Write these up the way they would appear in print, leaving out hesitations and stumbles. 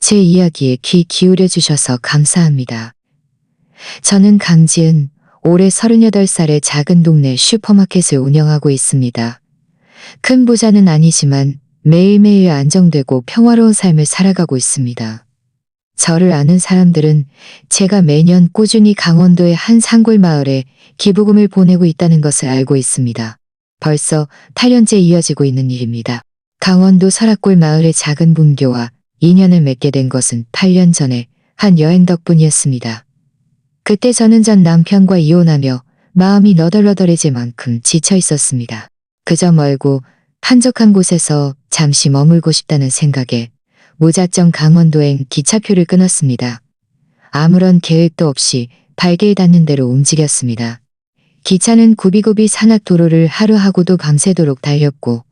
제 이야기에 귀 기울여 주셔서 감사합니다. 저는 강지은, 올해 38살의 작은 동네 슈퍼마켓을 운영하고 있습니다. 큰 부자는 아니지만 매일매일 안정되고 평화로운 삶을 살아가고 있습니다. 저를 아는 사람들은 제가 매년 꾸준히 강원도의 한 산골 마을에 기부금을 보내고 있다는 것을 알고 있습니다. 벌써 8년째 이어지고 있는 일입니다. 강원도 설악골 마을의 작은 분교와 인연을 맺게 된 것은 8년 전에 한 여행 덕분이었습니다. 그때 저는 전 남편과 이혼하며 마음이 너덜너덜해질 만큼 지쳐 있었습니다. 그저 멀고 한적한 곳에서 잠시 머물고 싶다는 생각에 무작정 강원도행 기차표를 끊었습니다. 아무런 계획도 없이 발길 닿는 대로 움직였습니다. 기차는 굽이굽이 산악도로를 하루하고도 밤새도록 달렸고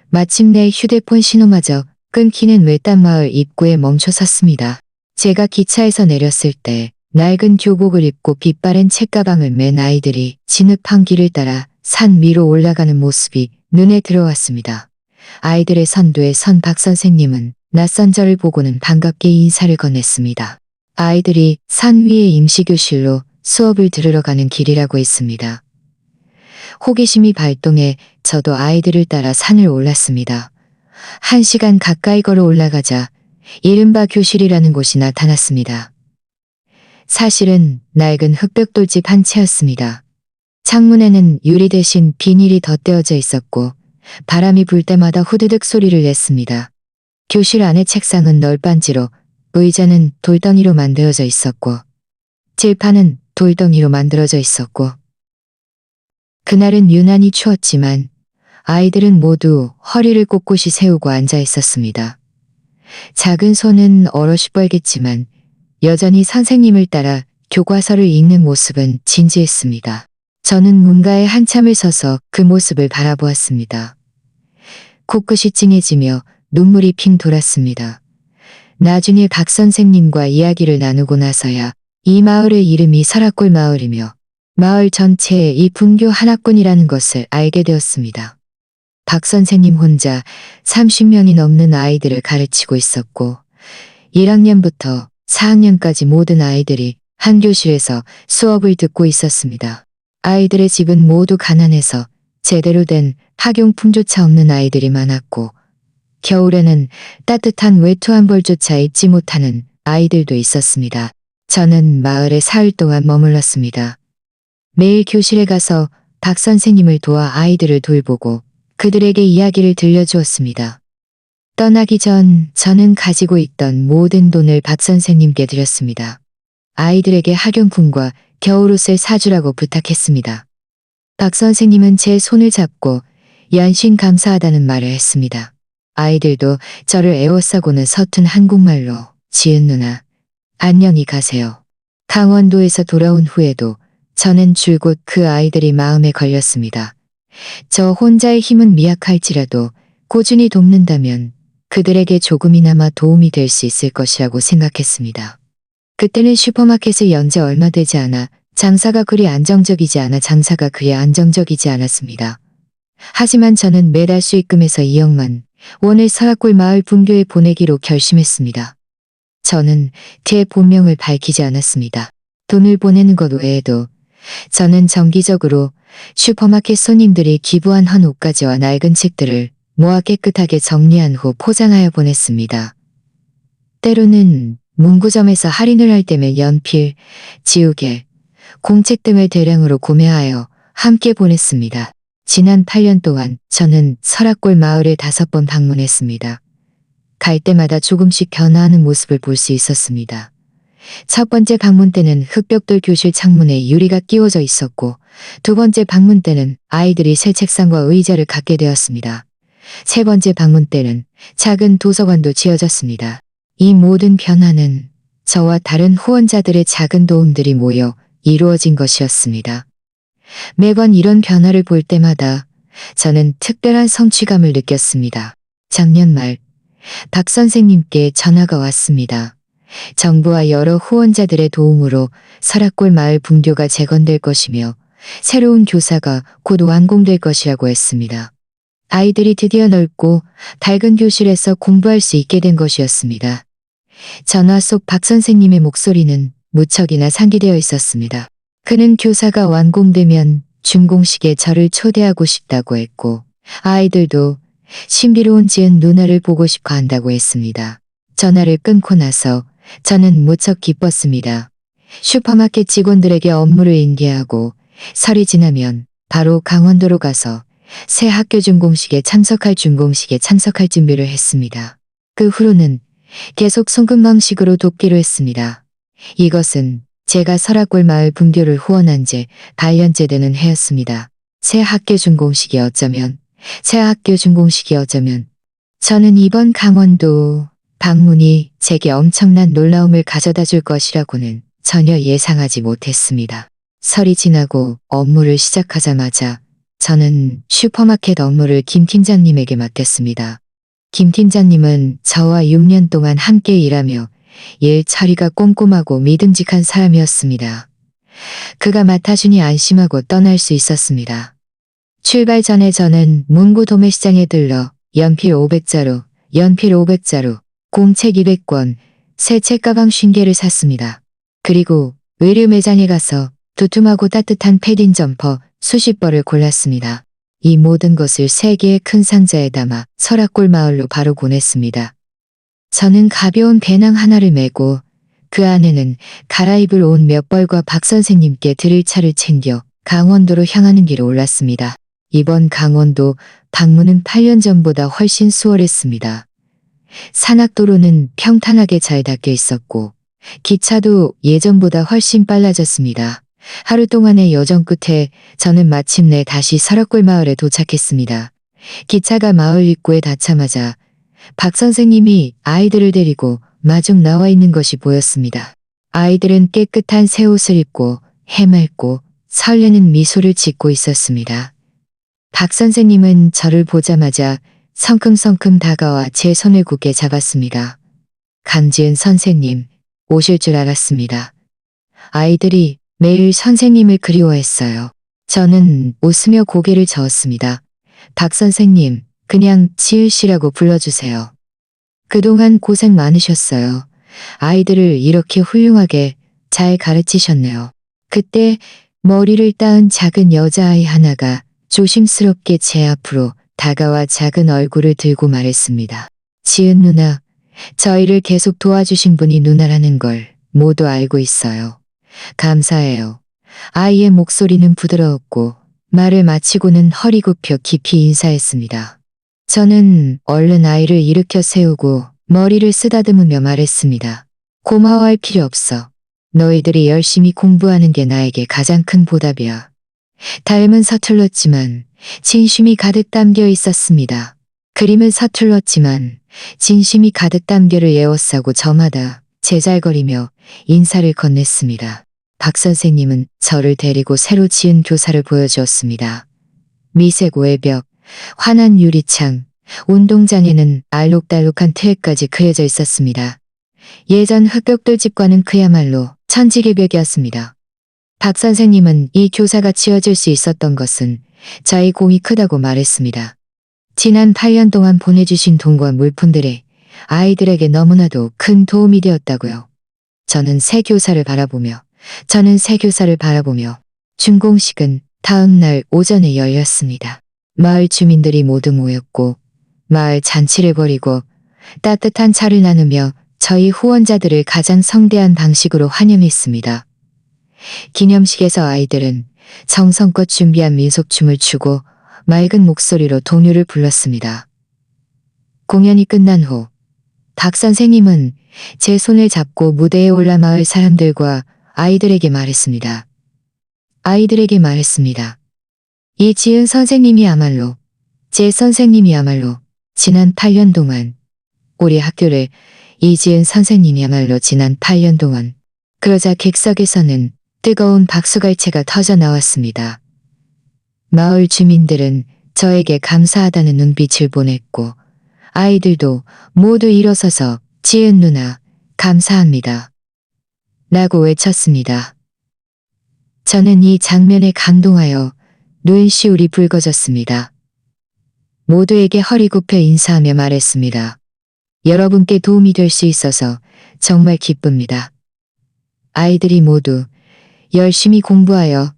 마침내 휴대폰 신호마저 끊기는 외딴 마을 입구에 멈춰 섰습니다. 제가 기차에서 내렸을 때 낡은 교복을 입고 빛바랜 책가방을 맨 아이들이 진흙한 길을 따라 산 위로 올라가는 모습이 눈에 들어왔습니다. 아이들의 선두에 선 박 선생님은 낯선 저를 보고는 반갑게 인사를 건넸습니다. 아이들이 산 위의 임시교실로 수업을 들으러 가는 길이라고 했습니다. 호기심이 발동해 저도 아이들을 따라 산을 올랐습니다. 1시간 가까이 걸어 올라가자 이른바 교실이라는 곳이 나타났습니다. 사실은 낡은 흙벽돌집 한 채였습니다. 창문에는 유리 대신 비닐이 덧대어져 있었고 바람이 불 때마다 후드득 소리를 냈습니다. 교실 안의 책상은 널빤지로 의자는 돌덩이로 만들어져 있었고 칠판은 돌덩이로 만들어져 있었고 그날은 유난히 추웠지만 아이들은 모두 허리를 꼿꼿이 세우고 앉아 있었습니다. 작은 손은 얼어 시뻘겠지만 여전히 선생님을 따라 교과서를 읽는 모습은 진지했습니다. 저는 문가에 한참을 서서 그 모습을 바라보았습니다. 코끝이 찡해지며 눈물이 핑 돌았습니다. 나중에 박 선생님과 이야기를 나누고 나서야 이 마을의 이름이 설악골 마을이며 마을 전체에 이 분교 한학군이라는 것을 알게 되었습니다. 박 선생님 혼자 30명이 넘는 아이들을 가르치고 있었고 1학년부터 4학년까지 모든 아이들이 한 교실에서 수업을 듣고 있었습니다. 아이들의 집은 모두 가난해서 제대로 된 학용품조차 없는 아이들이 많았고 겨울에는 따뜻한 외투 한 벌조차 입지 못하는 아이들도 있었습니다. 저는 마을에 사흘 동안 머물렀습니다. 매일 교실에 가서 박 선생님을 도와 아이들을 돌보고 그들에게 이야기를 들려주었습니다. 떠나기 전 저는 가지고 있던 모든 돈을 박 선생님께 드렸습니다. 아이들에게 학용품과 겨울옷을 사주라고 부탁했습니다. 박 선생님은 제 손을 잡고 연신 감사하다는 말을 했습니다. 아이들도 저를 애워싸고는 서툰 한국말로 지은 누나, 안녕히 가세요. 강원도에서 돌아온 후에도 저는 줄곧 그 아이들이 마음에 걸렸습니다. 저 혼자의 힘은 미약할지라도 꾸준히 돕는다면 그들에게 조금이나마 도움이 될 수 있을 것이라고 생각했습니다. 그때는 슈퍼마켓을 연 지 얼마 되지 않아 장사가 그리 안정적이지 않았습니다. 하지만 저는 매달 수익금에서 2억만 원을 설악골 마을 분교에 보내기로 결심했습니다. 저는 제 본명을 밝히지 않았습니다. 돈을 보내는 것 외에도 저는 정기적으로 슈퍼마켓 손님들이 기부한 헌 옷가지와 낡은 책들을 모아 깨끗하게 정리한 후 포장하여 보냈습니다. 때로는 문구점에서 할인을 할 때면 연필, 지우개, 공책 등을 대량으로 구매하여 함께 보냈습니다. 지난 8년 동안 저는 설악골 마을에 5번 방문했습니다. 갈 때마다 조금씩 변화하는 모습을 볼 수 있었습니다. 첫 번째 방문 때는 흙벽돌 교실 창문에 유리가 끼워져 있었고 두 번째 방문 때는 아이들이 새 책상과 의자를 갖게 되었습니다. 세 번째 방문 때는 작은 도서관도 지어졌습니다. 이 모든 변화는 저와 다른 후원자들의 작은 도움들이 모여 이루어진 것이었습니다. 매번 이런 변화를 볼 때마다 저는 특별한 성취감을 느꼈습니다. 작년 말 박 선생님께 전화가 왔습니다. 정부와 여러 후원자들의 도움으로 설악골 마을 분교가 재건될 것이며 새로운 교사가 곧 완공될 것이라고 했습니다. 아이들이 드디어 넓고 밝은 교실에서 공부할 수 있게 된 것이었습니다. 전화 속 박 선생님의 목소리는 무척이나 상기되어 있었습니다. 그는 교사가 완공되면 준공식에 저를 초대하고 싶다고 했고 아이들도 신비로운 지은 누나를 보고 싶어 한다고 했습니다. 전화를 끊고 나서 저는 무척 기뻤습니다. 슈퍼마켓 직원들에게 업무를 인계하고 설이 지나면 바로 강원도로 가서 새 학교 준공식에 참석할 준비를 했습니다. 그 후로는 계속 송금방식으로 돕기로 했습니다. 이것은 제가 설악골 마을 분교를 후원한 지 8년째 되는 해였습니다. 새 학교 준공식이 어쩌면 저는 이번 강원도 방문이 제게 엄청난 놀라움을 가져다 줄 것이라고는 전혀 예상하지 못했습니다. 설이 지나고 업무를 시작하자마자 저는 슈퍼마켓 업무를 김 팀장님에게 맡겼습니다. 김 팀장님은 저와 6년 동안 함께 일하며 일 처리가 꼼꼼하고 믿음직한 사람이었습니다. 그가 맡아주니 안심하고 떠날 수 있었습니다. 출발 전에 저는 문구 도매시장에 들러 연필 500자루, 공책 200권, 새 책가방 50개를 샀습니다. 그리고 의류 매장에 가서 두툼하고 따뜻한 패딩 점퍼 수십 벌을 골랐습니다. 이 모든 것을 3개의 큰 상자에 담아 설악골 마을로 바로 보냈습니다. 저는 가벼운 배낭 하나를 메고 그 안에는 갈아입을 옷 몇 벌과 박 선생님께 드릴 차를 챙겨 강원도로 향하는 길을 올랐습니다. 이번 강원도 방문은 8년 전보다 훨씬 수월했습니다. 산악도로는 평탄하게 잘 닦여 있었고 기차도 예전보다 훨씬 빨라졌습니다. 하루 동안의 여정 끝에 저는 마침내 다시 설악골 마을에 도착했습니다. 기차가 마을 입구에 닿자마자 박 선생님이 아이들을 데리고 마중 나와 있는 것이 보였습니다. 아이들은 깨끗한 새 옷을 입고 해맑고 설레는 미소를 짓고 있었습니다. 박 선생님은 저를 보자마자 성큼성큼 다가와 제 손을 굳게 잡았습니다. 강지은 선생님, 오실 줄 알았습니다. 아이들이 매일 선생님을 그리워했어요. 저는 웃으며 고개를 저었습니다. 박 선생님, 그냥 지은 씨라고 불러주세요. 그동안 고생 많으셨어요. 아이들을 이렇게 훌륭하게 잘 가르치셨네요. 그때 머리를 따은 작은 여자아이 하나가 조심스럽게 제 앞으로 다가와 작은 얼굴을 들고 말했습니다. 지은 누나, 저희를 계속 도와주신 분이 누나라는 걸 모두 알고 있어요. 감사해요. 아이의 목소리는 부드러웠고 말을 마치고는 허리 굽혀 깊이 인사했습니다. 저는 얼른 아이를 일으켜 세우고 머리를 쓰다듬으며 말했습니다. 고마워할 필요 없어. 너희들이 열심히 공부하는 게 나에게 가장 큰 보답이야. 닮은 서툴렀지만 진심이 가득 담겨 있었습니다. 그림은 서툴렀지만 진심이 가득 담겨를 에워싸고 저마다 제잘거리며 인사를 건넸습니다. 박 선생님은 저를 데리고 새로 지은 교사를 보여주었습니다. 미색 외벽, 환한 유리창, 운동장에는 알록달록한 트랙까지 그려져 있었습니다. 예전 흑벽돌 집과는 그야말로 천지개벽이었습니다. 박 선생님은 이 교사가 지어질 수 있었던 것은 저희 공이 크다고 말했습니다. 지난 8년 동안 보내주신 돈과 물품들이 아이들에게 너무나도 큰 도움이 되었다고요. 저는 새 교사를 바라보며 준공식은 다음 날 오전에 열렸습니다. 마을 주민들이 모두 모였고 마을 잔치를 벌이고 따뜻한 차를 나누며 저희 후원자들을 가장 성대한 방식으로 환영했습니다. 기념식에서 아이들은 정성껏 준비한 민속춤을 추고 맑은 목소리로 동요를 불렀습니다. 공연이 끝난 후 박 선생님은 제 손을 잡고 무대에 올라 마을 사람들과 아이들에게 말했습니다. 이 지은 선생님이야말로, 제 선생님이야말로 지난 8년 동안, 우리 학교를 이지은 선생님이야말로 지난 8년 동안. 그러자 객석에서는 뜨거운 박수갈채가 터져 나왔습니다. 마을 주민들은 저에게 감사하다는 눈빛을 보냈고 아이들도 모두 일어서서 지은 누나 감사합니다 라고 외쳤습니다. 저는 이 장면에 감동하여 눈시울이 붉어졌습니다. 모두에게 허리 굽혀 인사하며 말했습니다. 여러분께 도움이 될 수 있어서 정말 기쁩니다. 아이들이 모두 열심히 공부하여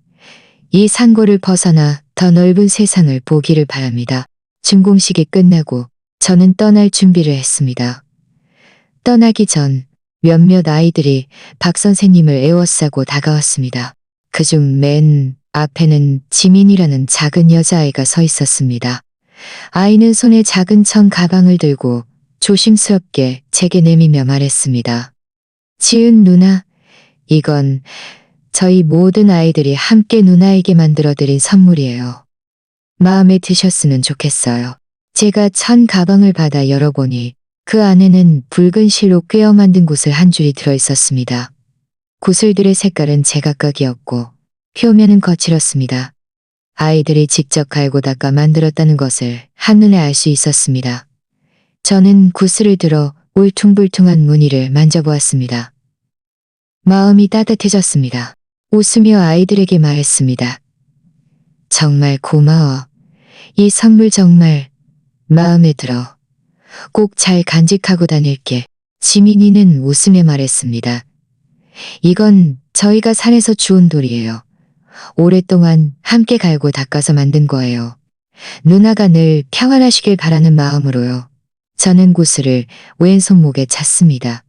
이 산고를 벗어나 더 넓은 세상을 보기를 바랍니다. 준공식이 끝나고 저는 떠날 준비를 했습니다. 떠나기 전 몇몇 아이들이 박 선생님을 에워싸고 다가왔습니다. 그중 맨 앞에는 지민이라는 작은 여자아이가 서 있었습니다. 아이는 손에 작은 천 가방을 들고 조심스럽게 제게 내밀며 말했습니다. 지은 누나, 이건 저희 모든 아이들이 함께 누나에게 만들어드린 선물이에요. 마음에 드셨으면 좋겠어요. 제가 천 가방을 받아 열어보니 그 안에는 붉은 실로 꿰어 만든 구슬 한 줄이 들어있었습니다. 구슬들의 색깔은 제각각이었고 표면은 거칠었습니다. 아이들이 직접 갈고 닦아 만들었다는 것을 한눈에 알 수 있었습니다. 저는 구슬을 들어 울퉁불퉁한 무늬를 만져보았습니다. 마음이 따뜻해졌습니다. 웃으며 아이들에게 말했습니다. 정말 고마워. 이 선물 정말 마음에 들어. 꼭 잘 간직하고 다닐게. 지민이는 웃으며 말했습니다. 이건 저희가 산에서 주운 돌이에요. 오랫동안 함께 갈고 닦아서 만든 거예요. 누나가 늘 평안하시길 바라는 마음으로요. 저는 구슬을 왼손목에 찼습니다.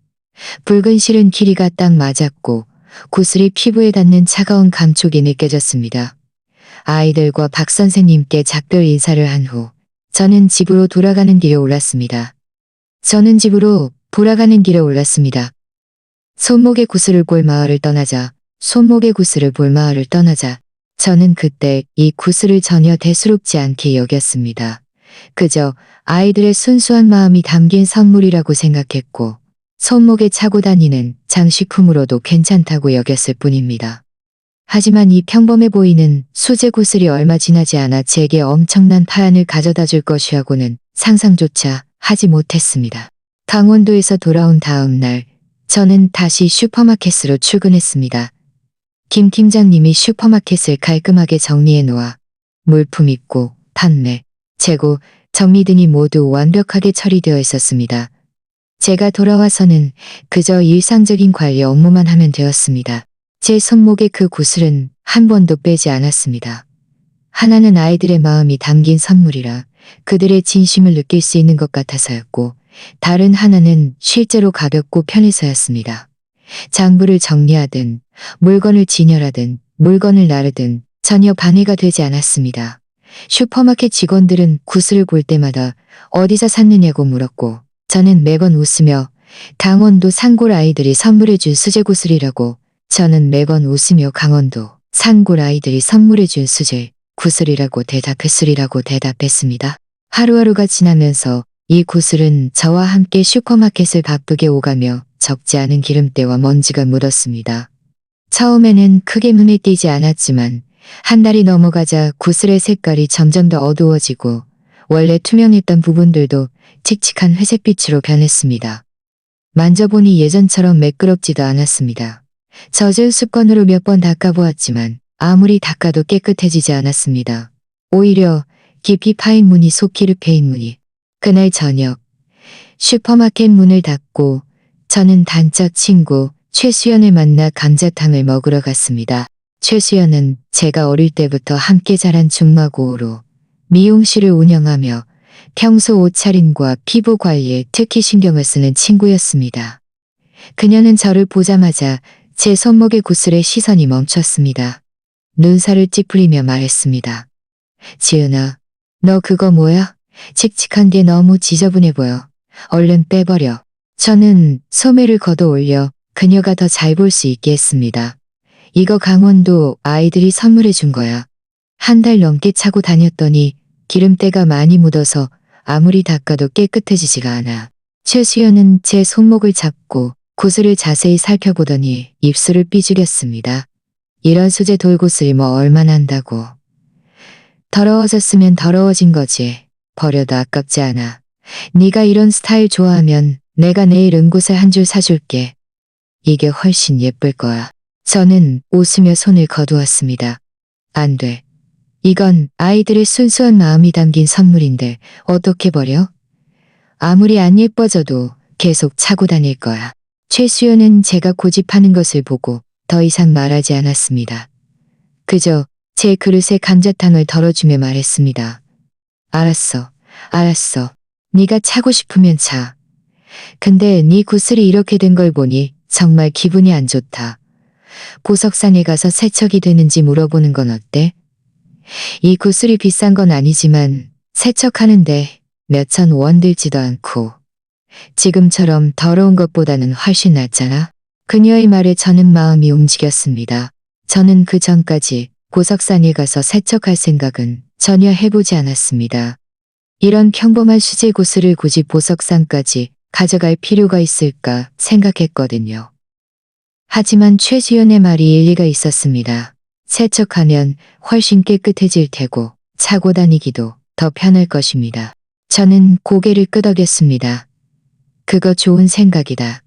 붉은 실은 길이가 딱 맞았고 구슬이 피부에 닿는 차가운 감촉이 느껴졌습니다. 아이들과 박 선생님께 작별 인사를 한 후 저는 집으로 돌아가는 길에 올랐습니다. 손목에 구슬을 볼 마을을 떠나자 저는 그때 이 구슬을 전혀 대수롭지 않게 여겼습니다. 그저 아이들의 순수한 마음이 담긴 선물이라고 생각했고 손목에 차고 다니는 장식품으로도 괜찮다고 여겼을 뿐입니다. 하지만 이 평범해 보이는 수제 구슬이 얼마 지나지 않아 제게 엄청난 파란을 가져다 줄 것이라고는 상상조차 하지 못했습니다. 강원도에서 돌아온 다음 날 저는 다시 슈퍼마켓으로 출근했습니다. 김 팀장님이 슈퍼마켓을 깔끔하게 정리해 놓아 물품 입고, 판매, 재고, 정리 등이 모두 완벽하게 처리되어 있었습니다. 제가 돌아와서는 그저 일상적인 관리 업무만 하면 되었습니다. 제 손목에 그 구슬은 한 번도 빼지 않았습니다. 하나는 아이들의 마음이 담긴 선물이라 그들의 진심을 느낄 수 있는 것 같아서였고, 다른 하나는 실제로 가볍고 편해서였습니다. 장부를 정리하든 물건을 진열하든 물건을 나르든 전혀 방해가 되지 않았습니다. 슈퍼마켓 직원들은 구슬을 볼 때마다 어디서 샀느냐고 물었고 저는 매번 웃으며 강원도 산골 아이들이 선물해준 수제 구슬이라고 저는 매번 웃으며 강원도 산골 아이들이 선물해준 수제 구슬이라고 대답했습니다. 하루하루가 지나면서 이 구슬은 저와 함께 슈퍼마켓을 바쁘게 오가며 적지 않은 기름때와 먼지가 묻었습니다. 처음에는 크게 눈에 띄지 않았지만 한 달이 넘어가자 구슬의 색깔이 점점 더 어두워지고 원래 투명했던 부분들도 칙칙한 회색빛으로 변했습니다. 만져보니 예전처럼 매끄럽지도 않았습니다. 젖은 습관으로 몇 번 닦아보았지만 아무리 닦아도 깨끗해지지 않았습니다. 오히려 깊이 파인 무늬 속기를 패인 무늬. 그날 저녁 슈퍼마켓 문을 닫고 저는 단짝 친구 최수연을 만나 감자탕을 먹으러 갔습니다. 최수연은 제가 어릴 때부터 함께 자란 중마고우로 미용실을 운영하며 평소 옷차림과 피부 관리에 특히 신경을 쓰는 친구였습니다. 그녀는 저를 보자마자 제 손목의 구슬에 시선이 멈췄습니다. 눈살을 찌푸리며 말했습니다. 지은아, 너 그거 뭐야? 칙칙한 게 너무 지저분해 보여. 얼른 빼버려. 저는 소매를 걷어 올려 그녀가 더 잘 볼 수 있게 했습니다. 이거 강원도 아이들이 선물해 준 거야. 한 달 넘게 차고 다녔더니 기름때가 많이 묻어서 아무리 닦아도 깨끗해지지가 않아. 최수연은 제 손목을 잡고 구슬을 자세히 살펴보더니 입술을 삐죽였습니다. 이런 수제 돌구슬이 뭐 얼마나 한다고. 더러워졌으면 더러워진 거지. 버려도 아깝지 않아. 네가 이런 스타일 좋아하면 내가 내일 은구슬 한 줄 사줄게. 이게 훨씬 예쁠 거야. 저는 웃으며 손을 거두었습니다. 안 돼. 이건 아이들의 순수한 마음이 담긴 선물인데 어떻게 버려? 아무리 안 예뻐져도 계속 차고 다닐 거야. 최수연은 제가 고집하는 것을 보고 더 이상 말하지 않았습니다. 그저 제 그릇에 감자탕을 덜어주며 말했습니다. 알았어, 알았어. 네가 차고 싶으면 차. 근데 네 구슬이 이렇게 된 걸 보니 정말 기분이 안 좋다. 보석상에 가서 세척이 되는지 물어보는 건 어때? 이 구슬이 비싼 건 아니지만 세척하는데 몇천 원 들지도 않고 지금처럼 더러운 것보다는 훨씬 낫잖아. 그녀의 말에 저는 마음이 움직였습니다. 저는 그 전까지 보석상에 가서 세척할 생각은 전혀 해보지 않았습니다. 이런 평범한 수제 구슬을 굳이 보석상까지 가져갈 필요가 있을까 생각했거든요. 하지만 최수연의 말이 일리가 있었습니다. 세척하면 훨씬 깨끗해질 테고 차고 다니기도 더 편할 것입니다. 저는 고개를 끄덕였습니다. 그거 좋은 생각이다.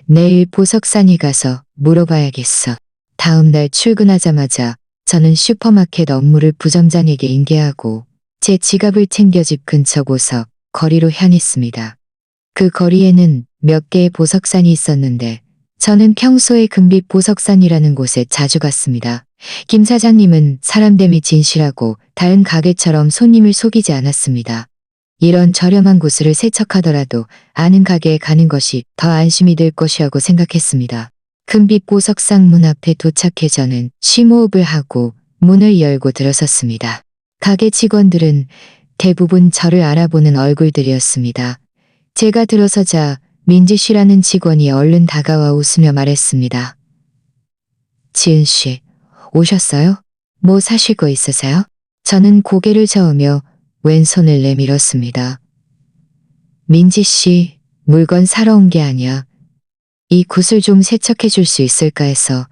내일 보석산에 가서 물어봐야겠어. 다음 날 출근하자마자 저는 슈퍼마켓 업무를 부점장에게 인계하고 제 지갑을 챙겨 집 근처 고석 거리로 향했습니다. 그 거리에는 몇 개의 보석산이 있었는데 저는 평소에 금빛 보석산이라는 곳에 자주 갔습니다. 김 사장님은 사람됨이 진실하고 다른 가게처럼 손님을 속이지 않았습니다. 이런 저렴한 구슬을 세척하더라도 아는 가게에 가는 것이 더 안심이 될 것이라고 생각했습니다. 금빛 보석상 문 앞에 도착해 저는 심호흡을 하고 문을 열고 들어섰습니다. 가게 직원들은 대부분 저를 알아보는 얼굴들이었습니다. 제가 들어서자 민지 씨라는 직원이 얼른 다가와 웃으며 말했습니다. 지은 씨, 오셨어요? 뭐 사실 거 있으세요? 저는 고개를 저으며 왼손을 내밀었습니다. 민지 씨, 물건 사러 온 게 아니야. 이 구슬 좀 세척해 줄 수 있을까 해서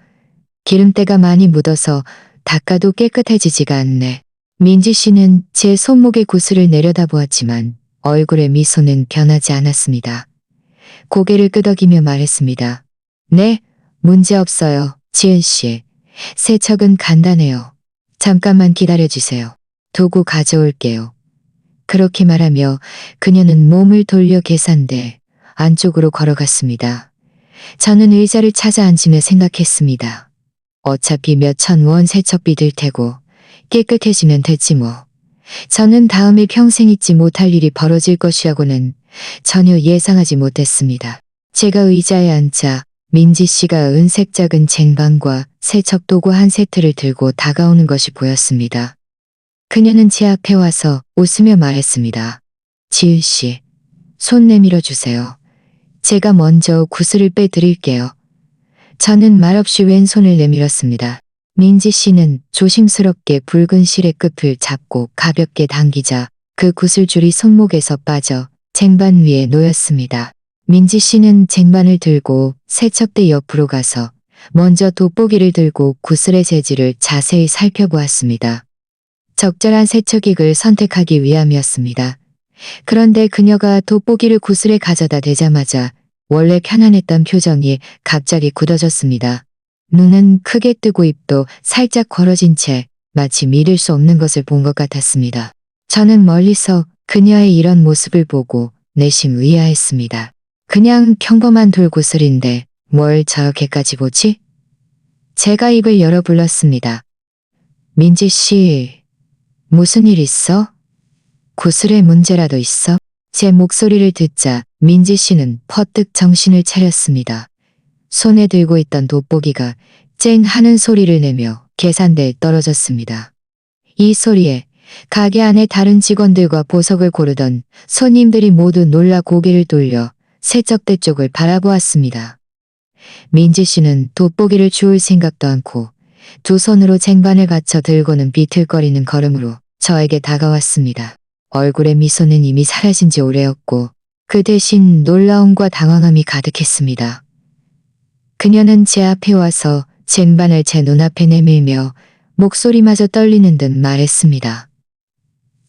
기름때가 많이 묻어서 닦아도 깨끗해지지가 않네. 민지 씨는 제 손목에 구슬을 내려다보았지만 얼굴의 미소는 변하지 않았습니다. 고개를 끄덕이며 말했습니다. 네, 문제 없어요, 지은 씨. 세척은 간단해요. 잠깐만 기다려주세요. 도구 가져올게요. 그렇게 말하며 그녀는 몸을 돌려 계산대 안쪽으로 걸어갔습니다. 저는 의자를 찾아 앉으며 생각했습니다. 어차피 몇천 원 세척비 들 테고 깨끗해지면 됐지 뭐. 저는 다음에 평생 잊지 못할 일이 벌어질 것이라고는 전혀 예상하지 못했습니다. 제가 의자에 앉자 민지 씨가 은색 작은 쟁반과 세척도구 한 세트를 들고 다가오는 것이 보였습니다. 그녀는 제 앞에 와서 웃으며 말했습니다. 지은 씨, 손 내밀어 주세요. 제가 먼저 구슬을 빼드릴게요. 저는 말없이 왼손을 내밀었습니다. 민지 씨는 조심스럽게 붉은 실의 끝을 잡고 가볍게 당기자 그 구슬줄이 손목에서 빠져 쟁반 위에 놓였습니다. 민지 씨는 쟁반을 들고 세척대 옆으로 가서 먼저 돋보기를 들고 구슬의 재질을 자세히 살펴보았습니다. 적절한 세척액을 선택하기 위함이었습니다. 그런데 그녀가 돋보기를 구슬에 가져다 대자마자 원래 편안했던 표정이 갑자기 굳어졌습니다. 눈은 크게 뜨고 입도 살짝 벌어진 채 마치 믿을 수 없는 것을 본 것 같았습니다. 저는 멀리서 그녀의 이런 모습을 보고 내심 의아했습니다. 그냥 평범한 돌구슬인데 뭘 저렇게까지 보지? 제가 입을 열어 불렀습니다. 민지 씨, 무슨 일 있어? 구슬에 문제라도 있어? 제 목소리를 듣자 민지 씨는 퍼뜩 정신을 차렸습니다. 손에 들고 있던 돋보기가 쨍 하는 소리를 내며 계산대에 떨어졌습니다. 이 소리에 가게 안에 다른 직원들과 보석을 고르던 손님들이 모두 놀라 고개를 돌려 세척대 쪽을 바라보았습니다. 민지 씨는 돋보기를 주울 생각도 않고 두 손으로 쟁반을 받쳐 들고는 비틀거리는 걸음으로 저에게 다가왔습니다. 얼굴의 미소는 이미 사라진 지 오래였고 그 대신 놀라움과 당황함이 가득했습니다. 그녀는 제 앞에 와서 쟁반을 제 눈앞에 내밀며 목소리마저 떨리는 듯 말했습니다.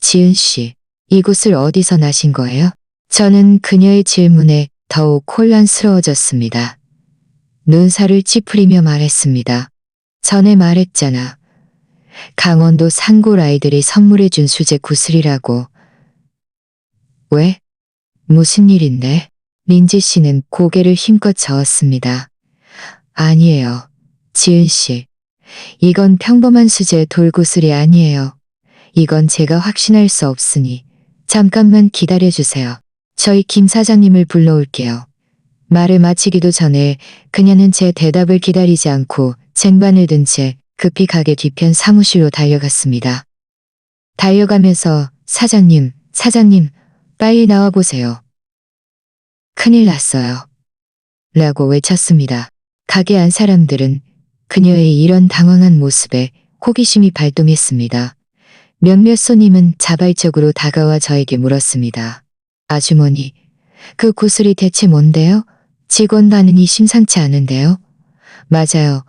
지은 씨, 이곳을 어디서 나신 거예요? 저는 그녀의 질문에 더욱 혼란스러워졌습니다. 눈살을 찌푸리며 말했습니다. 전에 말했잖아. 강원도 산골 아이들이 선물해준 수제 구슬이라고. 왜? 무슨 일인데? 민지 씨는 고개를 힘껏 저었습니다. 아니에요. 지은 씨. 이건 평범한 수제 돌구슬이 아니에요. 이건 제가 확신할 수 없으니 잠깐만 기다려주세요. 저희 김 사장님을 불러올게요. 말을 마치기도 전에 그녀는 제 대답을 기다리지 않고 쟁반을 든 채 급히 가게 뒤편 사무실로 달려갔습니다. 달려가면서 사장님, 빨리 나와보세요. 큰일 났어요. 라고 외쳤습니다. 가게 안 사람들은 그녀의 이런 당황한 모습에 호기심이 발동했습니다. 몇몇 손님은 자발적으로 다가와 저에게 물었습니다. 아주머니, 그 구슬이 대체 뭔데요? 직원 반응이 심상치 않은데요? 맞아요.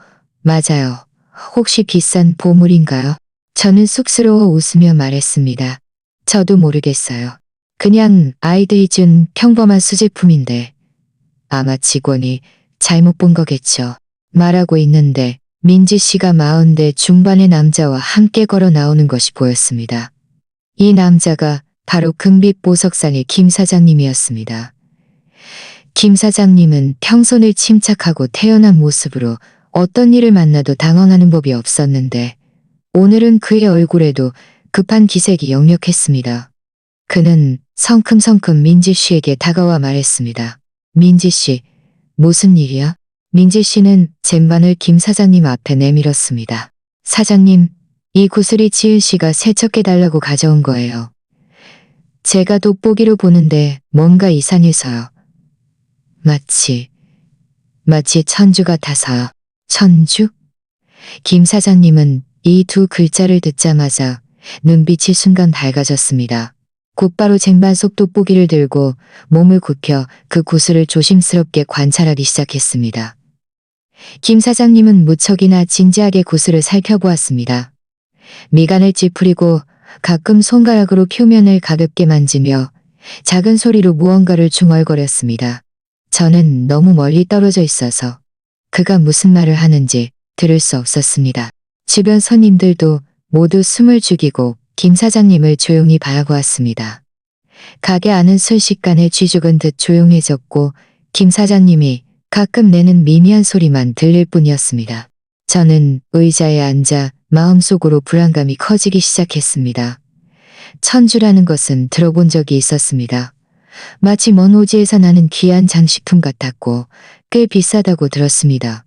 혹시 비싼 보물인가요? 저는 쑥스러워 웃으며 말했습니다. 저도 모르겠어요. 그냥 아이들이 준 평범한 수제품인데 아마 직원이 잘못 본 거겠죠. 말하고 있는데 민지 씨가 40대 중반의 남자와 함께 걸어 나오는 것이 보였습니다. 이 남자가 바로 금빛 보석상의 김 사장님이었습니다. 김 사장님은 평소늘 침착하고 태연한 모습으로 어떤 일을 만나도 당황하는 법이 없었는데 오늘은 그의 얼굴에도 급한 기색이 역력했습니다. 그는 성큼성큼 민지 씨에게 다가와 말했습니다. 민지 씨, 무슨 일이야? 민지 씨는 쟁반을 김 사장님 앞에 내밀었습니다. 사장님, 이 구슬이 지은 씨가 세척해달라고 가져온 거예요. 제가 돋보기로 보는데 뭔가 이상해서요. 마치 천주 같아서요. 천주? 김 사장님은 이 두 글자를 듣자마자 눈빛이 순간 밝아졌습니다. 곧바로 쟁반 속 돋보기를 들고 몸을 굽혀 그 구슬을 조심스럽게 관찰하기 시작했습니다. 김 사장님은 무척이나 진지하게 구슬을 살펴보았습니다. 미간을 찌푸리고 가끔 손가락으로 표면을 가볍게 만지며 작은 소리로 무언가를 중얼거렸습니다. 저는 너무 멀리 떨어져 있어서 그가 무슨 말을 하는지 들을 수 없었습니다. 주변 손님들도 모두 숨을 죽이고 김 사장님을 조용히 바라보았습니다. 가게 안은 순식간에 쥐죽은 듯 조용해졌고 김 사장님이 가끔 내는 미미한 소리만 들릴 뿐이었습니다. 저는 의자에 앉아 마음속으로 불안감이 커지기 시작했습니다. 천주라는 것은 들어본 적이 있었습니다. 마치 먼 오지에서 나는 귀한 장식품 같았고 꽤 비싸다고 들었습니다.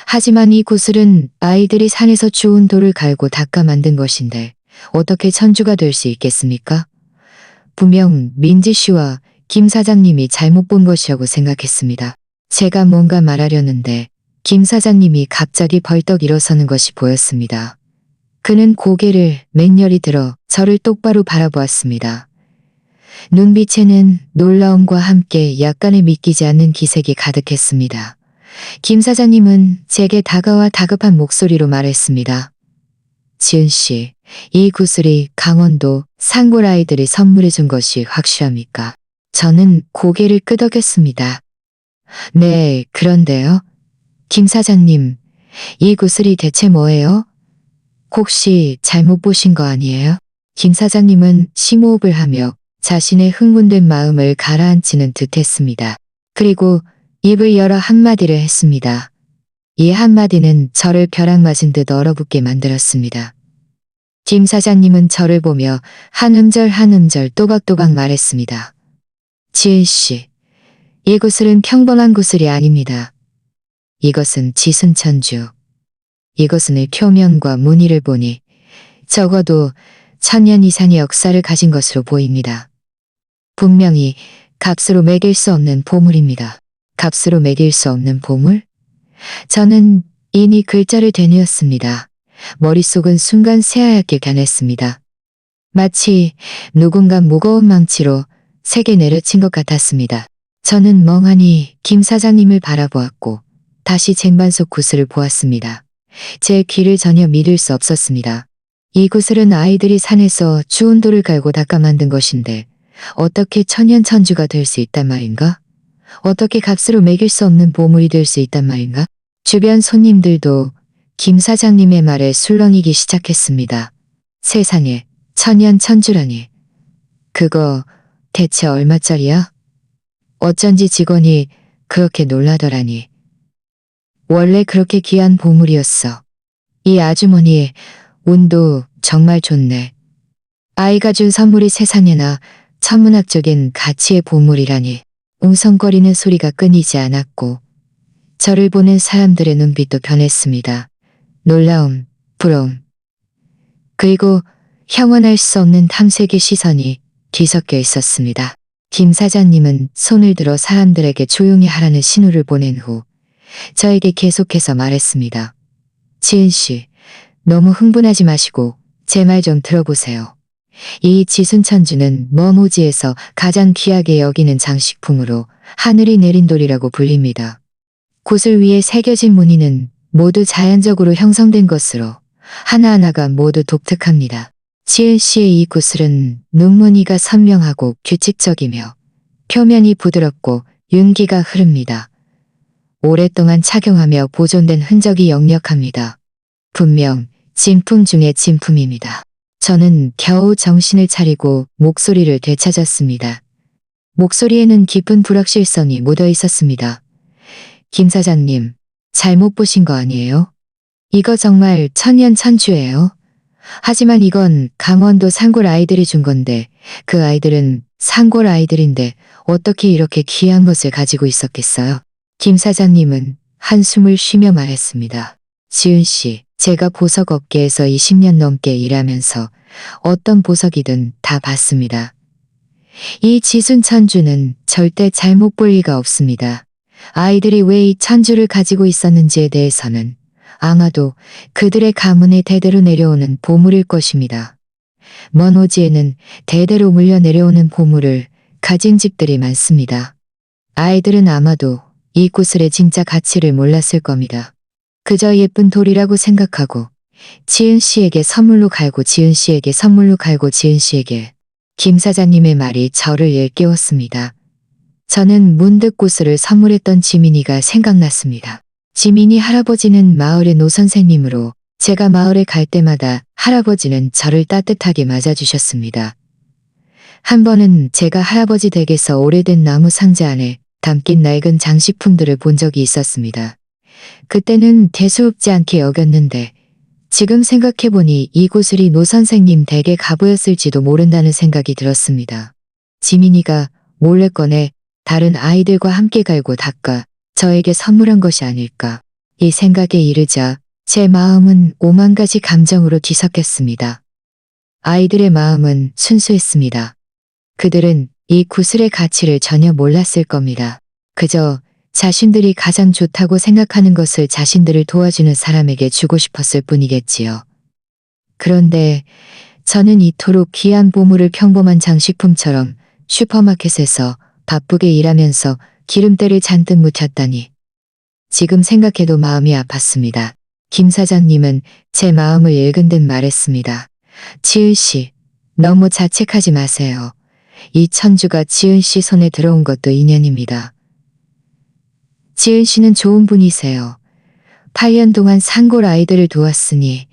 하지만 이 구슬은 아이들이 산에서 주운 돌을 갈고 닦아 만든 것인데 어떻게 천주가 될 수 있겠습니까? 분명 민지 씨와 김 사장님이 잘못 본 것이라고 생각했습니다. 제가 뭔가 말하려는데 김 사장님이 갑자기 벌떡 일어서는 것이 보였습니다. 그는 고개를 맹렬히 들어 저를 똑바로 바라보았습니다. 눈빛에는 놀라움과 함께 약간의 믿기지 않는 기색이 가득했습니다. 김 사장님은 제게 다가와 다급한 목소리로 말했습니다. 지은 씨, 이 구슬이 강원도 산골 아이들이 선물해 준 것이 확실합니까? 저는 고개를 끄덕였습니다. 네, 그런데요. 김 사장님, 이 구슬이 대체 뭐예요? 혹시 잘못 보신 거 아니에요? 김 사장님은 심호흡을 하며 자신의 흥분된 마음을 가라앉히는 듯 했습니다. 그리고 입을 열어 한마디를 했습니다. 이 한마디는 저를 벼락 맞은 듯 얼어붙게 만들었습니다. 김 사장님은 저를 보며 한 음절 또박또박 말했습니다. 지은 씨, 이 구슬은 평범한 구슬이 아닙니다. 이것은 지순천주. 이것은 표면과 무늬를 보니 적어도 1000년 이상의 역사를 가진 것으로 보입니다. 분명히 값으로 매길 수 없는 보물입니다. 값으로 매길 수 없는 보물? 저는 이니 글자를 되뇌었습니다. 머릿속은 순간 새하얗게 변했습니다. 마치 누군가 무거운 망치로 세게 내려친 것 같았습니다. 저는 멍하니 김 사장님을 바라보았고 다시 쟁반 속 구슬을 보았습니다. 제 귀를 전혀 믿을 수 없었습니다. 이 구슬은 아이들이 산에서 주운 돌을 갈고 닦아 만든 것인데 어떻게 천연천주가 될 수 있단 말인가? 어떻게 값으로 매길 수 없는 보물이 될 수 있단 말인가? 주변 손님들도 김 사장님의 말에 술렁이기 시작했습니다. 세상에 천연천주라니. 그거 대체 얼마짜리야? 어쩐지 직원이 그렇게 놀라더라니. 원래 그렇게 귀한 보물이었어. 이 아주머니의 운도 정말 좋네. 아이가 준 선물이 세상에나 천문학적인 가치의 보물이라니. 웅성거리는 소리가 끊이지 않았고 저를 보는 사람들의 눈빛도 변했습니다. 놀라움, 부러움, 그리고 형언할 수 없는 탐색의 시선이 뒤섞여 있었습니다. 김 사장님은 손을 들어 사람들에게 조용히 하라는 신호를 보낸 후 저에게 계속해서 말했습니다. 지은 씨, 너무 흥분하지 마시고 제 말 좀 들어보세요. 이 지순천주는 머무지에서 가장 귀하게 여기는 장식품으로 하늘이 내린 돌이라고 불립니다. 구슬 위에 새겨진 무늬는 모두 자연적으로 형성된 것으로 하나하나가 모두 독특합니다. 지은 씨의 이 구슬은 눈무늬가 선명하고 규칙적이며 표면이 부드럽고 윤기가 흐릅니다. 오랫동안 착용하며 보존된 흔적이 역력합니다. 분명 진품 중의 진품입니다. 저는 겨우 정신을 차리고 목소리를 되찾았습니다. 목소리에는 깊은 불확실성이 묻어 있었습니다. 김 사장님, 잘못 보신 거 아니에요? 이거 정말 천년천주예요. 하지만 이건 강원도 산골 아이들이 준 건데 그 아이들은 산골 아이들인데 어떻게 이렇게 귀한 것을 가지고 있었겠어요? 김 사장님은 한숨을 쉬며 말했습니다. 지은 씨, 제가 보석 업계에서 20년 넘게 일하면서 어떤 보석이든 다 봤습니다. 이 지순천주는 절대 잘못 볼 리가 없습니다. 아이들이 왜 이 천주를 가지고 있었는지에 대해서는 아마도 그들의 가문에 대대로 내려오는 보물일 것입니다. 먼 오지에는 대대로 물려 내려오는 보물을 가진 집들이 많습니다. 아이들은 아마도 이 구슬의 진짜 가치를 몰랐을 겁니다. 그저 예쁜 돌이라고 생각하고 지은 씨에게 선물로 갈고 지은 씨에게 선물로 갈고 지은 씨에게. 김 사장님의 말이 저를 일깨웠습니다. 저는 문득 구슬을 선물했던 지민이가 생각났습니다. 지민이 할아버지는 마을의 노선생님으로 제가 마을에 갈 때마다 할아버지는 저를 따뜻하게 맞아주셨습니다. 한 번은 제가 할아버지 댁에서 오래된 나무 상자 안에 담긴 낡은 장식품들을 본 적이 있었습니다. 그때는 대수롭지 않게 여겼는데 지금 생각해보니 이 구슬이 노 선생님 댁의 갑오였을지도 모른다는 생각이 들었습니다. 지민이가 몰래 꺼내 다른 아이들과 함께 갈고 닦아 저에게 선물한 것이 아닐까. 이 생각에 이르자 제 마음은 오만 가지 감정으로 뒤섞였습니다. 아이들의 마음은 순수했습니다. 그들은 이 구슬의 가치를 전혀 몰랐을 겁니다. 그저 자신들이 가장 좋다고 생각하는 것을 자신들을 도와주는 사람에게 주고 싶었을 뿐이겠지요. 그런데 저는 이토록 귀한 보물을 평범한 장식품처럼 슈퍼마켓에서 바쁘게 일하면서 기름때를 잔뜩 묻혔다니. 지금 생각해도 마음이 아팠습니다. 김 사장님은 제 마음을 읽은 듯 말했습니다. 지은 씨, 너무 자책하지 마세요. 이 천주가 지은 씨 손에 들어온 것도 인연입니다. 지은 씨는 좋은 분이세요. 8년 동안 산골 아이들을 도왔으니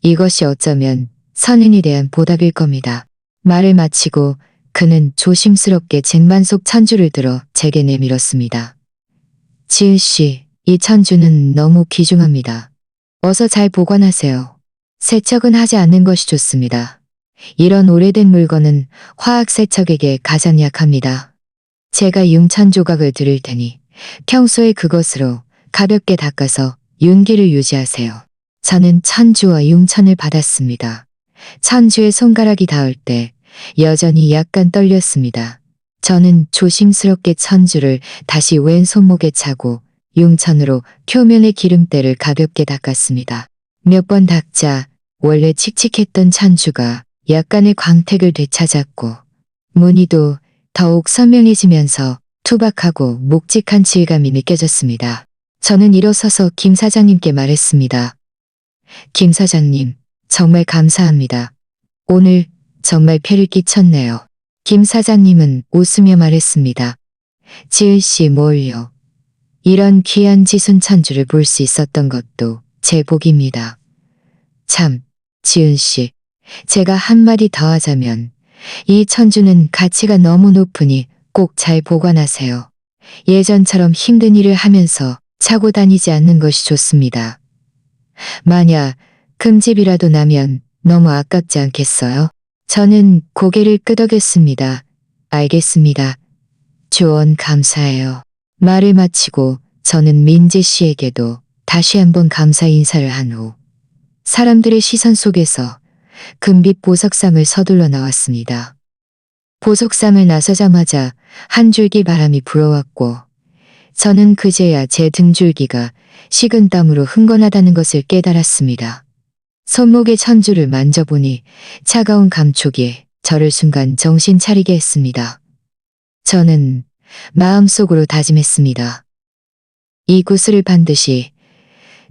이것이 어쩌면 선인에 대한 보답일 겁니다. 말을 마치고 그는 조심스럽게 쟁반속 천주를 들어 제게 내밀었습니다. 지은 씨, 이 천주는 너무 귀중합니다. 어서 잘 보관하세요. 세척은 하지 않는 것이 좋습니다. 이런 오래된 물건은 화학 세척에게 가장 약합니다. 제가 융천 조각을 드릴 테니 평소에 그것으로 가볍게 닦아서 윤기를 유지하세요. 저는 천주와 융천을 받았습니다. 천주의 손가락이 닿을 때 여전히 약간 떨렸습니다. 저는 조심스럽게 천주를 다시 왼 손목에 차고 융천으로 표면의 기름때를 가볍게 닦았습니다. 몇 번 닦자 원래 칙칙했던 천주가 약간의 광택을 되찾았고 무늬도 더욱 선명해지면서 투박하고 묵직한 질감이 느껴졌습니다. 저는 일어서서 김 사장님께 말했습니다. 김 사장님, 정말 감사합니다. 오늘 정말 폐를 끼쳤네요. 김 사장님은 웃으며 말했습니다. 지은 씨 뭘요? 이런 귀한 지순천주를 볼 수 있었던 것도 제 복입니다. 참, 지은 씨, 제가 한마디 더 하자면 이 천주는 가치가 너무 높으니 꼭 잘 보관하세요. 예전처럼 힘든 일을 하면서 차고 다니지 않는 것이 좋습니다. 만약 금집이라도 나면 너무 아깝지 않겠어요? 저는 고개를 끄덕였습니다. 알겠습니다. 조언 감사해요. 말을 마치고 저는 민재 씨에게도 다시 한번 감사 인사를 한 후 사람들의 시선 속에서 금빛 보석상을 서둘러 나왔습니다. 보석상을 나서자마자 한 줄기 바람이 불어왔고 저는 그제야 제 등줄기가 식은 땀으로 흥건하다는 것을 깨달았습니다. 손목의 천주를 만져보니 차가운 감촉이 저를 순간 정신 차리게 했습니다. 저는 마음속으로 다짐했습니다. 이 구슬을 반드시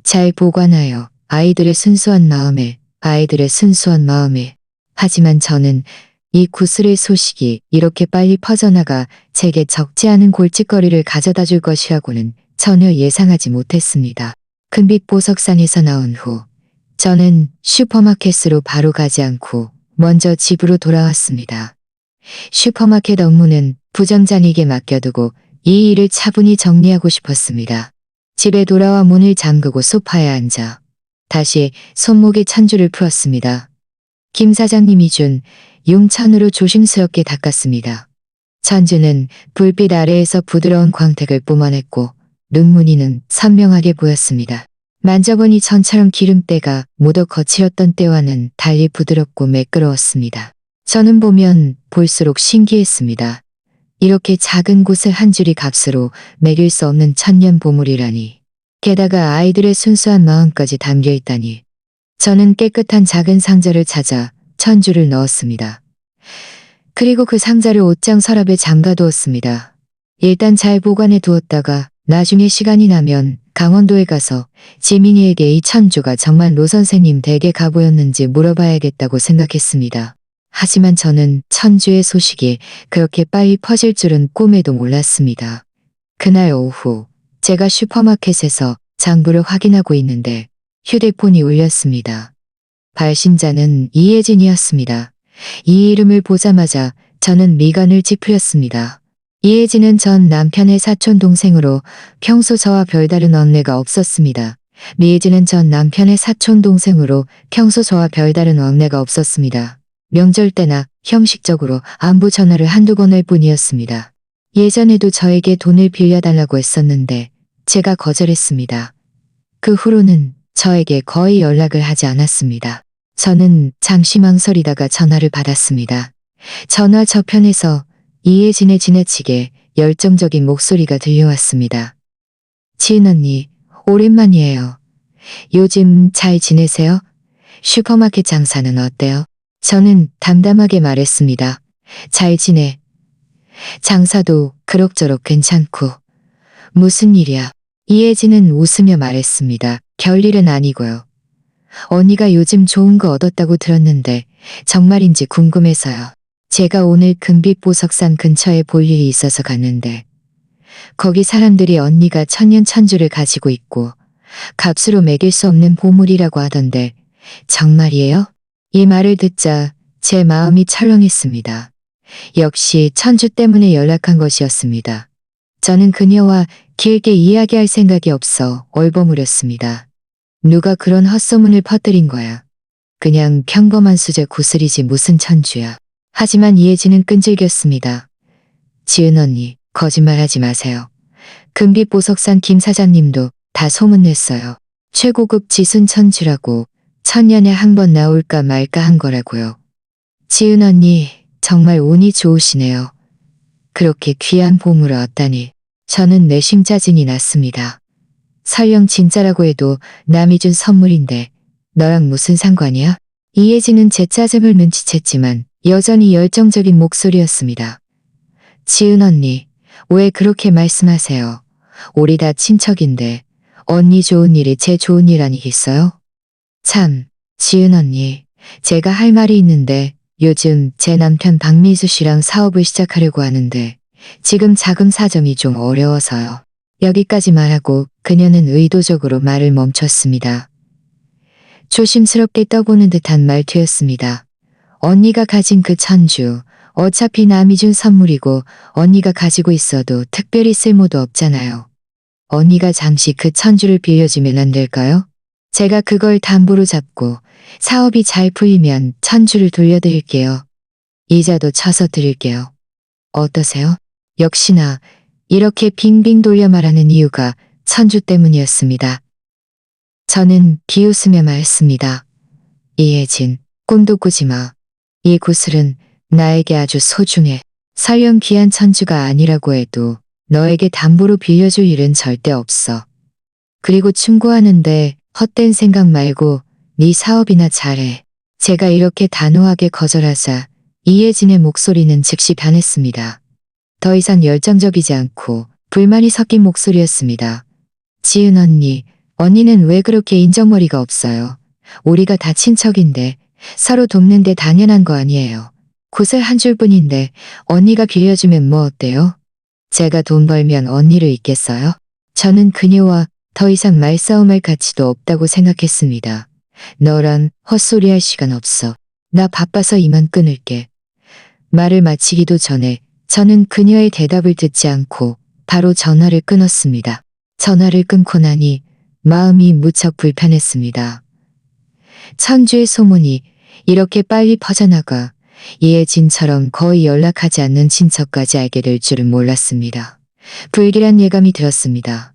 잘 보관하여 아이들의 순수한 마음에. 하지만 저는 이 구슬의 소식이 이렇게 빨리 퍼져나가 제게 적지 않은 골칫거리를 가져다 줄 것이라고는 전혀 예상하지 못했습니다. 금빛 보석상에서 나온 후 저는 슈퍼마켓으로 바로 가지 않고 먼저 집으로 돌아왔습니다. 슈퍼마켓 업무는 부장자에게 맡겨두고 이 일을 차분히 정리하고 싶었습니다. 집에 돌아와 문을 잠그고 소파에 앉아 다시 손목에 천주를 풀었습니다. 김 사장님이 준 용천으로 조심스럽게 닦았습니다. 천주는 불빛 아래에서 부드러운 광택을 뿜어냈고 눈무늬는 선명하게 보였습니다. 만져보니 전처럼 기름때가 묻어 거칠었던 때와는 달리 부드럽고 매끄러웠습니다. 저는 보면 볼수록 신기했습니다. 이렇게 작은 곳을 한 줄이 값으로 매길 수 없는 천년 보물이라니. 게다가 아이들의 순수한 마음까지 담겨 있다니. 저는 깨끗한 작은 상자를 찾아 천주를 넣었습니다. 그리고 그 상자를 옷장 서랍에 잠가두었습니다. 일단 잘 보관해 두었다가 나중에 시간이 나면 강원도에 가서 지민이에게 이 천주가 정말 노 선생님 댁에 가보였는지 물어봐야겠다고 생각했습니다. 하지만 저는 천주의 소식이 그렇게 빨리 퍼질 줄은 꿈에도 몰랐습니다. 그날 오후 제가 슈퍼마켓에서 장부를 확인하고 있는데 휴대폰이 울렸습니다. 발신자는 이혜진이었습니다. 이 이름을 보자마자 저는 미간을 찌푸렸습니다. 이혜진은 전 남편의 사촌 동생으로 평소 저와 별다른 언내가 없었습니다. 미혜진은 전 남편의 사촌 동생으로 평소 저와 별다른 언내가 없었습니다. 명절 때나 형식적으로 안부 전화를 한두 번 할 뿐이었습니다. 예전에도 저에게 돈을 빌려달라고 했었는데 제가 거절했습니다. 그 후로는 저에게 거의 연락을 하지 않았습니다. 저는 잠시 망설이다가 전화를 받았습니다. 전화 저편에서 이혜진의 지나치게 열정적인 목소리가 들려왔습니다. 지은 언니, 오랜만이에요. 요즘 잘 지내세요? 슈퍼마켓 장사는 어때요? 저는 담담하게 말했습니다. 잘 지내. 장사도 그럭저럭 괜찮고. 무슨 일이야? 이혜진은 웃으며 말했습니다. 별일은 아니고요. 언니가 요즘 좋은 거 얻었다고 들었는데 정말인지 궁금해서요. 제가 오늘 금빛 보석산 근처에 볼 일이 있어서 갔는데 거기 사람들이 언니가 천년 천주를 가지고 있고 값으로 매길 수 없는 보물이라고 하던데 정말이에요? 이 말을 듣자 제 마음이 철렁했습니다. 역시 천주 때문에 연락한 것이었습니다. 저는 그녀와 길게 이야기할 생각이 없어 얼버무렸습니다. 누가 그런 헛소문을 퍼뜨린 거야. 그냥 평범한 수제 구슬이지 무슨 천주야. 하지만 이혜진은 끈질겼습니다. 지은 언니, 거짓말하지 마세요. 금빛 보석산 김 사장님도 다 소문냈어요. 최고급 지순 천주라고 천년에 한 번 나올까 말까 한 거라고요. 지은 언니, 정말 운이 좋으시네요. 그렇게 귀한 보물을 얻다니. 저는 내심 짜증이 났습니다. 설령 진짜라고 해도 남이 준 선물인데 너랑 무슨 상관이야? 이혜진은 제 짜증을 눈치챘지만 여전히 열정적인 목소리였습니다. 지은 언니, 왜 그렇게 말씀하세요? 우리 다 친척인데 언니 좋은 일이 제 좋은 일 아니겠어요? 참, 지은 언니, 제가 할 말이 있는데 요즘 제 남편 박미수 씨랑 사업을 시작하려고 하는데 지금 자금 사정이 좀 어려워서요. 여기까지 말하고 그녀는 의도적으로 말을 멈췄습니다. 조심스럽게 떠보는 듯한 말투였습니다. 언니가 가진 그 천주, 어차피 남이 준 선물이고 언니가 가지고 있어도 특별히 쓸모도 없잖아요. 언니가 잠시 그 천주를 빌려주면 안 될까요? 제가 그걸 담보로 잡고 사업이 잘 풀리면 천주를 돌려드릴게요. 이자도 쳐서 드릴게요. 어떠세요? 역시나 이렇게 빙빙 돌려 말하는 이유가 천주 때문이었습니다. 저는 비웃으며 말했습니다. 이혜진, 꿈도 꾸지 마. 이 구슬은 나에게 아주 소중해. 설령 귀한 천주가 아니라고 해도 너에게 담보로 빌려줄 일은 절대 없어. 그리고 충고하는데 헛된 생각 말고 네 사업이나 잘해. 제가 이렇게 단호하게 거절하자 이혜진의 목소리는 즉시 변했습니다. 더 이상 열정적이지 않고 불만이 섞인 목소리였습니다. 지은 언니, 언니는 왜 그렇게 인정머리가 없어요? 우리가 다 친척인데 서로 돕는데 당연한 거 아니에요. 구슬 한 줄뿐인데 언니가 빌려주면 뭐 어때요? 제가 돈 벌면 언니를 잊겠어요? 저는 그녀와 더 이상 말싸움할 가치도 없다고 생각했습니다. 너랑 헛소리할 시간 없어. 나 바빠서 이만 끊을게. 말을 마치기도 전에 저는 그녀의 대답을 듣지 않고 바로 전화를 끊었습니다. 전화를 끊고 나니 마음이 무척 불편했습니다. 천주의 소문이 이렇게 빨리 퍼져나가 이혜진처럼 거의 연락하지 않는 친척까지 알게 될 줄은 몰랐습니다. 불길한 예감이 들었습니다.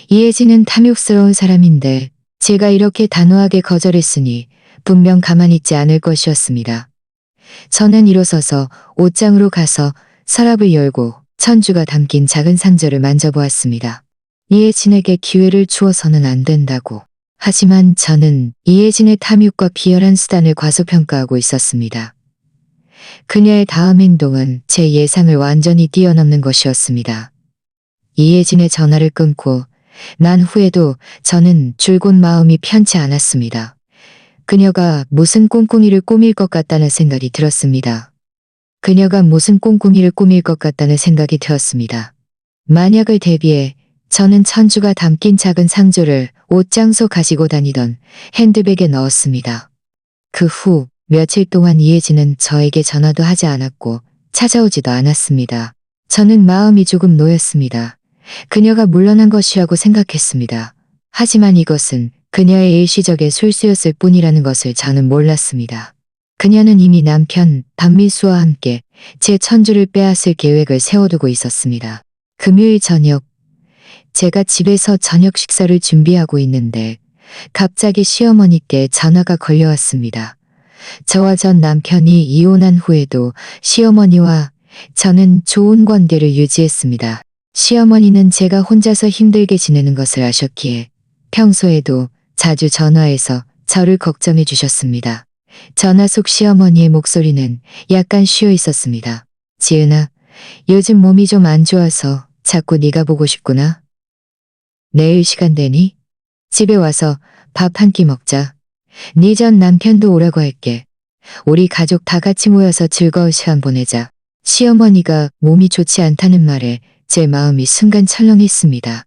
이혜진은 탐욕스러운 사람인데 제가 이렇게 단호하게 거절했으니 분명 가만히 있지 않을 것이었습니다. 저는 일어서서 옷장으로 가서 서랍을 열고 천주가 담긴 작은 상자를 만져보았습니다. 이혜진에게 기회를 주어서는 안 된다고. 하지만 저는 이혜진의 탐욕과 비열한 수단을 과소평가하고 있었습니다. 그녀의 다음 행동은 제 예상을 완전히 뛰어넘는 것이었습니다. 이혜진의 전화를 끊고 난 후에도 저는 줄곧 마음이 편치 않았습니다. 그녀가 무슨 꼼꼼이를 꾸밀 것 같다는 생각이 들었습니다. 만약을 대비해 저는 천주가 담긴 작은 상조를 옷장소 가지고 다니던 핸드백에 넣었습니다. 그 후 며칠 동안 이혜진은 저에게 전화도 하지 않았고 찾아오지도 않았습니다. 저는 마음이 조금 놓였습니다. 그녀가 물러난 것이라고 생각했습니다. 하지만 이것은 그녀의 일시적의 술수였을 뿐이라는 것을 저는 몰랐습니다. 그녀는 이미 남편 박민수와 함께 제 천주를 빼앗을 계획을 세워두고 있었습니다. 금요일 저녁, 제가 집에서 저녁 식사를 준비하고 있는데 갑자기 시어머니께 전화가 걸려왔습니다. 저와 전 남편이 이혼한 후에도 시어머니와 저는 좋은 관계를 유지했습니다. 시어머니는 제가 혼자서 힘들게 지내는 것을 아셨기에 평소에도 자주 전화해서 저를 걱정해 주셨습니다. 전화 속 시어머니의 목소리는 약간 쉬어 있었습니다. 지은아, 요즘 몸이 좀 안 좋아서 자꾸 네가 보고 싶구나. 내일 시간 되니? 집에 와서 밥 한 끼 먹자. 네 전 남편도 오라고 할게. 우리 가족 다 같이 모여서 즐거운 시간 보내자. 시어머니가 몸이 좋지 않다는 말에 제 마음이 순간 철렁했습니다.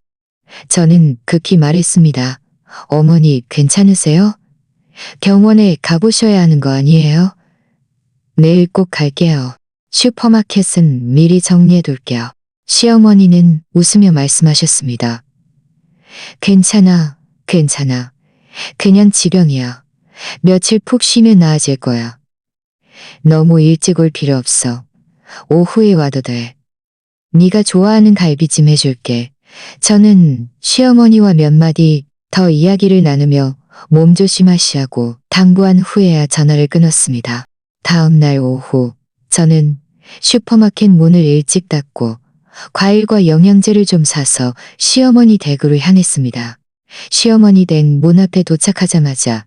저는 급히 말했습니다. 어머니 괜찮으세요? 병원에 가보셔야 하는 거 아니에요? 내일 꼭 갈게요. 슈퍼마켓은 미리 정리해둘게요. 시어머니는 웃으며 말씀하셨습니다. 괜찮아. 그냥 지병이야. 며칠 푹 쉬면 나아질 거야. 너무 일찍 올 필요 없어. 오후에 와도 돼. 네가 좋아하는 갈비찜 해줄게. 저는 시어머니와 몇 마디 더 이야기를 나누며 몸조심하시라고 당부한 후에야 전화를 끊었습니다. 다음 날 오후 저는 슈퍼마켓 문을 일찍 닫고 과일과 영양제를 좀 사서 시어머니 댁으로 향했습니다. 시어머니 댁 문 앞에 도착하자마자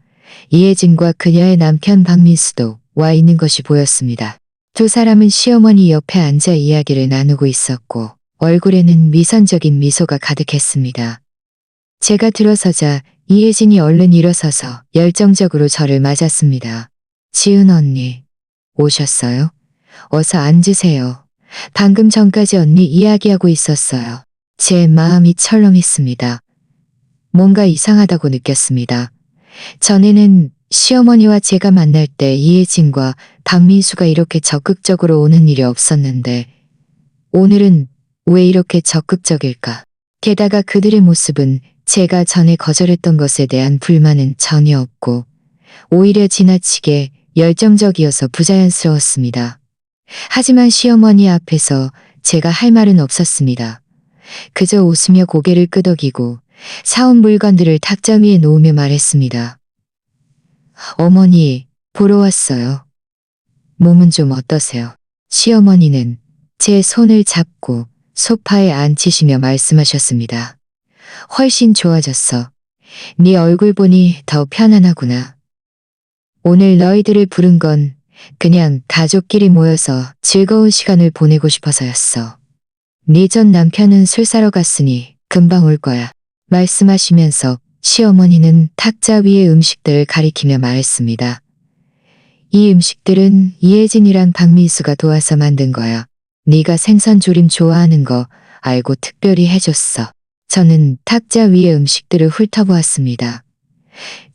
이혜진과 그녀의 남편 박민수도 와 있는 것이 보였습니다. 두 사람은 시어머니 옆에 앉아 이야기를 나누고 있었고 얼굴에는 위선적인 미소가 가득했습니다. 제가 들어서자 이혜진이 얼른 일어서서 열정적으로 저를 맞았습니다. 지은 언니, 오셨어요? 어서 앉으세요. 방금 전까지 언니 이야기하고 있었어요. 제 마음이 철렁했습니다. 뭔가 이상하다고 느꼈습니다. 전에는 시어머니와 제가 만날 때 이혜진과 박민수가 이렇게 적극적으로 오는 일이 없었는데 오늘은 왜 이렇게 적극적일까? 게다가 그들의 모습은 제가 전에 거절했던 것에 대한 불만은 전혀 없고 오히려 지나치게 열정적이어서 부자연스러웠습니다. 하지만 시어머니 앞에서 제가 할 말은 없었습니다. 그저 웃으며 고개를 끄덕이고 사온 물건들을 탁자 위에 놓으며 말했습니다. 어머니, 보러 왔어요. 몸은 좀 어떠세요? 시어머니는 제 손을 잡고 소파에 앉히시며 말씀하셨습니다. 훨씬 좋아졌어. 네 얼굴 보니 더 편안하구나. 오늘 너희들을 부른 건 그냥 가족끼리 모여서 즐거운 시간을 보내고 싶어서였어. 네 전 남편은 술 사러 갔으니 금방 올 거야. 말씀하시면서 시어머니는 탁자 위의 음식들을 가리키며 말했습니다. 이 음식들은 이혜진이랑 박민수가 도와서 만든 거야. 네가 생선조림 좋아하는 거 알고 특별히 해줬어. 저는 탁자 위의 음식들을 훑어보았습니다.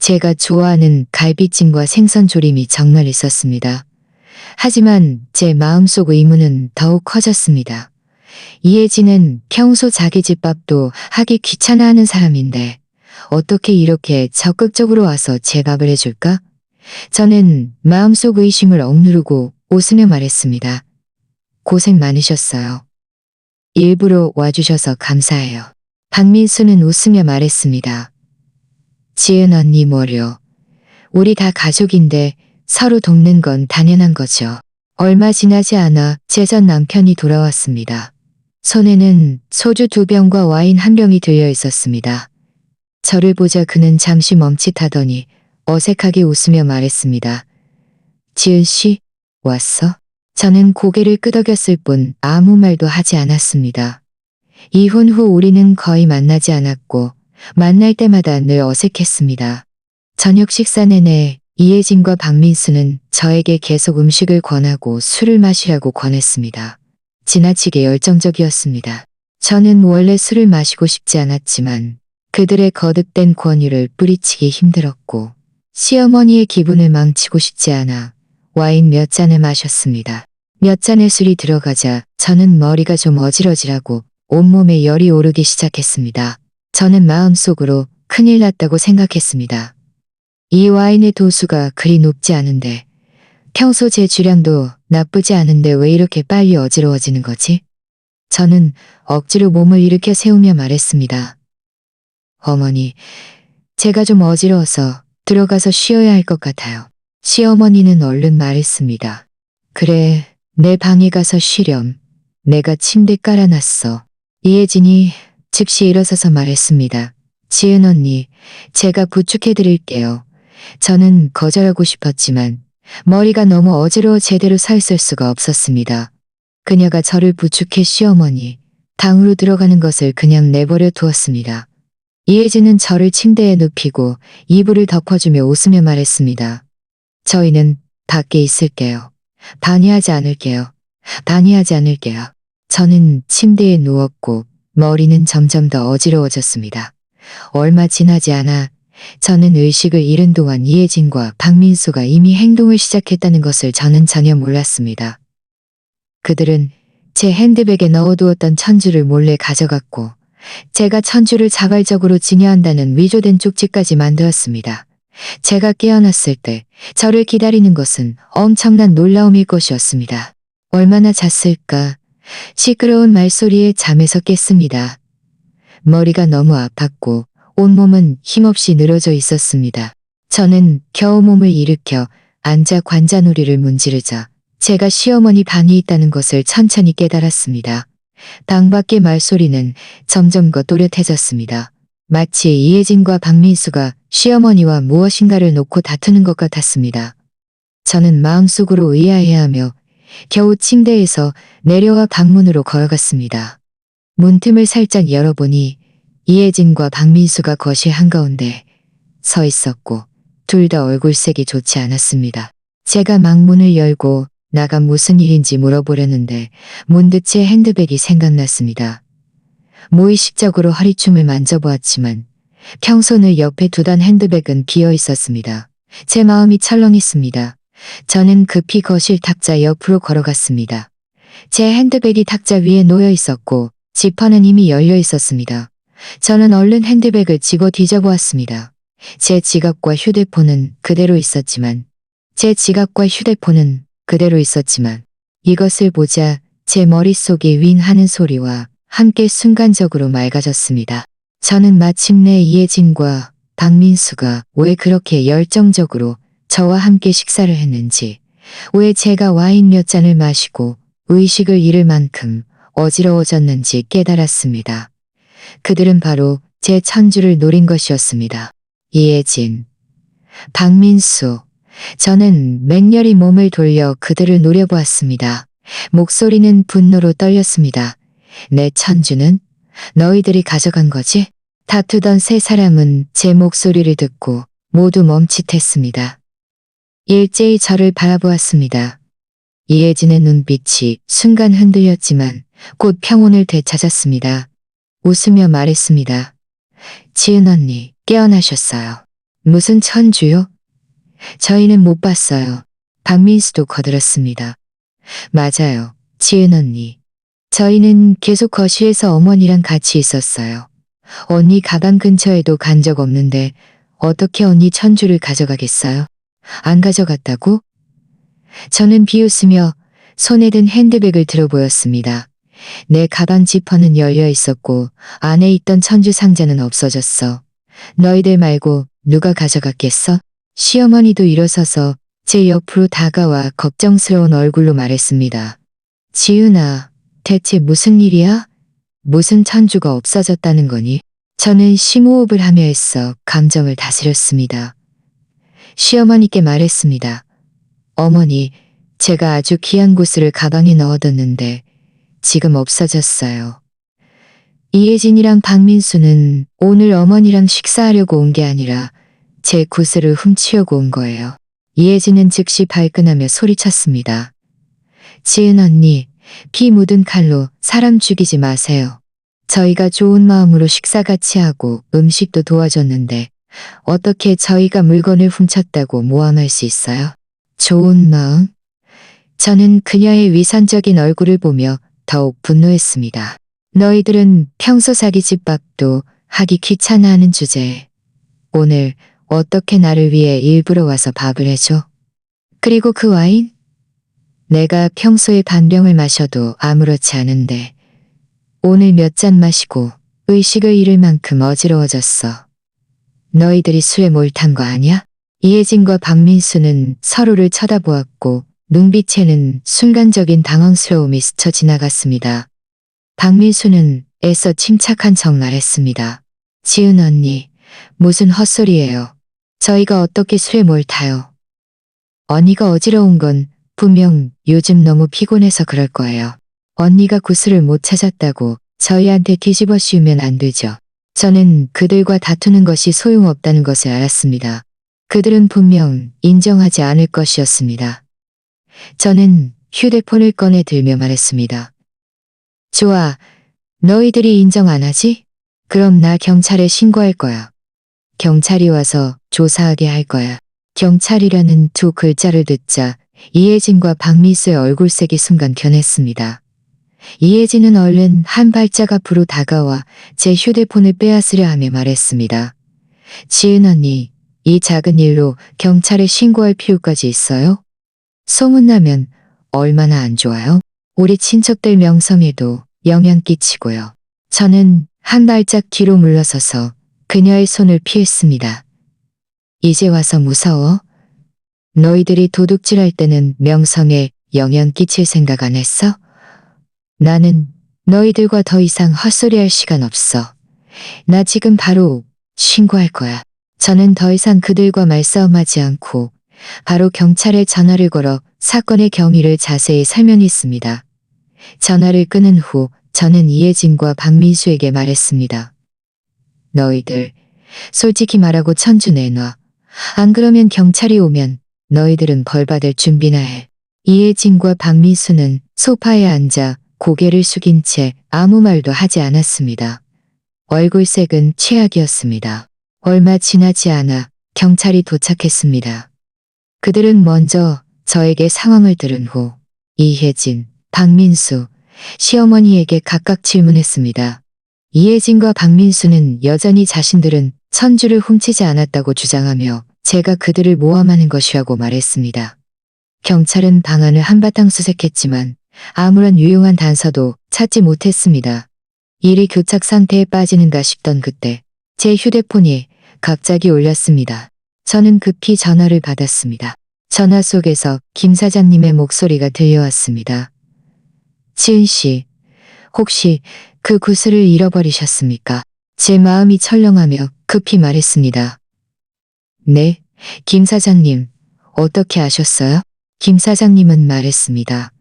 제가 좋아하는 갈비찜과 생선조림이 정말 있었습니다. 하지만 제 마음속 의문은 더욱 커졌습니다. 이혜진은 평소 자기 집 밥도 하기 귀찮아하는 사람인데 어떻게 이렇게 적극적으로 와서 제 밥을 해줄까? 저는 마음속 의심을 억누르고 웃으며 말했습니다. 고생 많으셨어요. 일부러 와주셔서 감사해요. 박민수는 웃으며 말했습니다. 지은 언니 뭐려. 우리 다 가족인데 서로 돕는 건 당연한 거죠. 얼마 지나지 않아 제 전 남편이 돌아왔습니다. 손에는 소주 2병과 와인 1병이 들려 있었습니다. 저를 보자 그는 잠시 멈칫하더니 어색하게 웃으며 말했습니다. 지은 씨, 왔어? 저는 고개를 끄덕였을 뿐 아무 말도 하지 않았습니다. 이혼 후 우리는 거의 만나지 않았고 만날 때마다 늘 어색했습니다. 저녁 식사 내내 이혜진과 박민수는 저에게 계속 음식을 권하고 술을 마시라고 권했습니다. 지나치게 열정적이었습니다. 저는 원래 술을 마시고 싶지 않았지만 그들의 거듭된 권유를 뿌리치기 힘들었고 시어머니의 기분을 망치고 싶지 않아 와인 몇 잔을 마셨습니다. 몇 잔의 술이 들어가자 저는 머리가 좀 어지러지라고 온몸에 열이 오르기 시작했습니다. 저는 마음속으로 큰일 났다고 생각했습니다. 이 와인의 도수가 그리 높지 않은데 평소 제 주량도 나쁘지 않은데 왜 이렇게 빨리 어지러워지는 거지? 저는 억지로 몸을 일으켜 세우며 말했습니다. 어머니, 제가 좀 어지러워서 들어가서 쉬어야 할 것 같아요. 시어머니는 얼른 말했습니다. 그래, 내 방에 가서 쉬렴. 내가 침대 깔아놨어. 이혜진이 즉시 일어서서 말했습니다. 지은 언니, 제가 부축해드릴게요. 저는 거절하고 싶었지만 머리가 너무 어지러워 제대로 서 있을 수가 없었습니다. 그녀가 저를 부축해 시어머니 방으로 들어가는 것을 그냥 내버려 두었습니다. 이혜진은 저를 침대에 눕히고 이불을 덮어주며 웃으며 말했습니다. 저희는 밖에 있을게요. 방해하지 않을게요. 방해하지 않을게요. 저는 침대에 누웠고 머리는 점점 더 어지러워졌습니다. 얼마 지나지 않아 저는 의식을 잃은 동안 이혜진과 박민수가 이미 행동을 시작했다는 것을 저는 전혀 몰랐습니다. 그들은 제 핸드백에 넣어두었던 천주를 몰래 가져갔고 제가 천주를 자발적으로 증여한다는 위조된 쪽지까지 만들었습니다. 제가 깨어났을 때 저를 기다리는 것은 엄청난 놀라움일 것이었습니다. 얼마나 잤을까? 시끄러운 말소리에 잠에서 깼습니다. 머리가 너무 아팠고 온몸은 힘없이 늘어져 있었습니다. 저는 겨우 몸을 일으켜 앉아 관자놀이를 문지르자 제가 시어머니 방에 있다는 것을 천천히 깨달았습니다. 방 밖의 말소리는 점점 더 또렷해졌습니다. 마치 이혜진과 박민수가 시어머니와 무엇인가를 놓고 다투는 것 같았습니다. 저는 마음속으로 의아해하며 겨우 침대에서 내려와 방문으로 걸어갔습니다. 문틈을 살짝 열어보니 이혜진과 박민수가 거실 한가운데 서 있었고 둘 다 얼굴색이 좋지 않았습니다. 제가 막 문을 열고 나가 무슨 일인지 물어보려는데 문득 제 핸드백이 생각났습니다. 무의식적으로 허리춤을 만져보았지만 평소 늘 옆에 두던 핸드백은 비어 있었습니다. 제 마음이 철렁했습니다. 저는 급히 거실 탁자 옆으로 걸어갔습니다. 제 핸드백이 탁자 위에 놓여 있었고 지퍼는 이미 열려 있었습니다. 저는 얼른 핸드백을 집어 뒤져보았습니다. 제 지갑과 휴대폰은 그대로 있었지만 이것을 보자 제 머릿속이 윙 하는 소리와 함께 순간적으로 맑아졌습니다. 저는 마침내 이혜진과 박민수가 왜 그렇게 열정적으로 저와 함께 식사를 했는지, 왜 제가 와인 몇 잔을 마시고 의식을 잃을 만큼 어지러워졌는지 깨달았습니다. 그들은 바로 제 천주를 노린 것이었습니다. 이혜진, 박민수, 저는 맹렬히 몸을 돌려 그들을 노려보았습니다. 목소리는 분노로 떨렸습니다. 내 천주는 너희들이 가져간 거지? 다투던 세 사람은 제 목소리를 듣고 모두 멈칫했습니다. 일제히 저를 바라보았습니다. 이혜진의 눈빛이 순간 흔들렸지만 곧 평온을 되찾았습니다. 웃으며 말했습니다. 지은 언니, 깨어나셨어요. 무슨 천주요? 저희는 못 봤어요. 박민수도 거들었습니다. 맞아요, 지은 언니. 저희는 계속 거실에서 어머니랑 같이 있었어요. 언니 가방 근처에도 간 적 없는데 어떻게 언니 천주를 가져가겠어요? 안 가져갔다고? 저는 비웃으며 손에 든 핸드백을 들어 보였습니다. 내 가방 지퍼는 열려 있었고 안에 있던 천주 상자는 없어졌어. 너희들 말고 누가 가져갔겠어? 시어머니도 일어서서 제 옆으로 다가와 걱정스러운 얼굴로 말했습니다. 지은아, 대체 무슨 일이야? 무슨 천주가 없어졌다는 거니? 저는 심호흡을 하며 애써 감정을 다스렸습니다. 시어머니께 말했습니다. 어머니, 제가 아주 귀한 구슬을 가방에 넣어뒀는데 지금 없어졌어요. 이혜진이랑 박민수는 오늘 어머니랑 식사하려고 온 게 아니라 제 구슬을 훔치려고 온 거예요. 이혜진은 즉시 발끈하며 소리쳤습니다. 지은 언니, 피 묻은 칼로 사람 죽이지 마세요. 저희가 좋은 마음으로 식사 같이 하고 음식도 도와줬는데 어떻게 저희가 물건을 훔쳤다고 모함할 수 있어요? 좋은 마음? 저는 그녀의 위선적인 얼굴을 보며 더욱 분노했습니다. 너희들은 평소 사기 집밥도 하기 귀찮아하는 주제에 오늘 어떻게 나를 위해 일부러 와서 밥을 해줘? 그리고 그 와인? 내가 평소에 반병을 마셔도 아무렇지 않은데 오늘 몇 잔 마시고 의식을 잃을 만큼 어지러워졌어. 너희들이 술에 몰탄 거 아니야? 이혜진과 박민수는 서로를 쳐다보았고 눈빛에는 순간적인 당황스러움이 스쳐 지나갔습니다. 박민수는 애써 침착한 척 말했습니다. 지은 언니, 무슨 헛소리예요. 저희가 어떻게 술에 몰타요. 언니가 어지러운 건 분명 요즘 너무 피곤해서 그럴 거예요. 언니가 구슬을 못 찾았다고 저희한테 뒤집어 씌우면 안 되죠. 저는 그들과 다투는 것이 소용없다는 것을 알았습니다. 그들은 분명 인정하지 않을 것이었습니다. 저는 휴대폰을 꺼내 들며 말했습니다. 좋아, 너희들이 인정 안 하지? 그럼 나 경찰에 신고할 거야. 경찰이 와서 조사하게 할 거야. 경찰이라는 두 글자를 듣자 이혜진과 박민수의 얼굴색이 순간 변했습니다. 이혜진은 얼른 한 발짝 앞으로 다가와 제 휴대폰을 빼앗으려 하며 말했습니다. 지은 언니, 이 작은 일로 경찰에 신고할 필요까지 있어요? 소문나면 얼마나 안 좋아요? 우리 친척들 명성에도 영향 끼치고요. 저는 한 발짝 뒤로 물러서서 그녀의 손을 피했습니다. 이제 와서 무서워? 너희들이 도둑질할 때는 명성에 영향 끼칠 생각 안 했어? 나는 너희들과 더 이상 헛소리할 시간 없어. 나 지금 바로 신고할 거야. 저는 더 이상 그들과 말싸움하지 않고 바로 경찰에 전화를 걸어 사건의 경위를 자세히 설명했습니다. 전화를 끊은 후 저는 이혜진과 박민수에게 말했습니다. 너희들 솔직히 말하고 천주 내놔. 안 그러면 경찰이 오면 너희들은 벌받을 준비나 해. 이혜진과 박민수는 소파에 앉아 고개를 숙인 채 아무 말도 하지 않았습니다. 얼굴색은 최악이었습니다. 얼마 지나지 않아 경찰이 도착했습니다. 그들은 먼저 저에게 상황을 들은 후 이혜진, 박민수, 시어머니에게 각각 질문했습니다. 이혜진과 박민수는 여전히 자신들은 천주를 훔치지 않았다고 주장하며 제가 그들을 모함하는 것이라고 말했습니다. 경찰은 방안을 한바탕 수색했지만 아무런 유용한 단서도 찾지 못했습니다. 일이 교착 상태에 빠지는가 싶던 그때 제 휴대폰이 갑자기 울렸습니다. 저는 급히 전화를 받았습니다. 전화 속에서 김 사장님의 목소리가 들려왔습니다. 지은 씨, 혹시 그 구슬을 잃어버리셨습니까? 제 마음이 철렁하며 급히 말했습니다. 네, 김 사장님, 어떻게 아셨어요? 김 사장님은 말했습니다.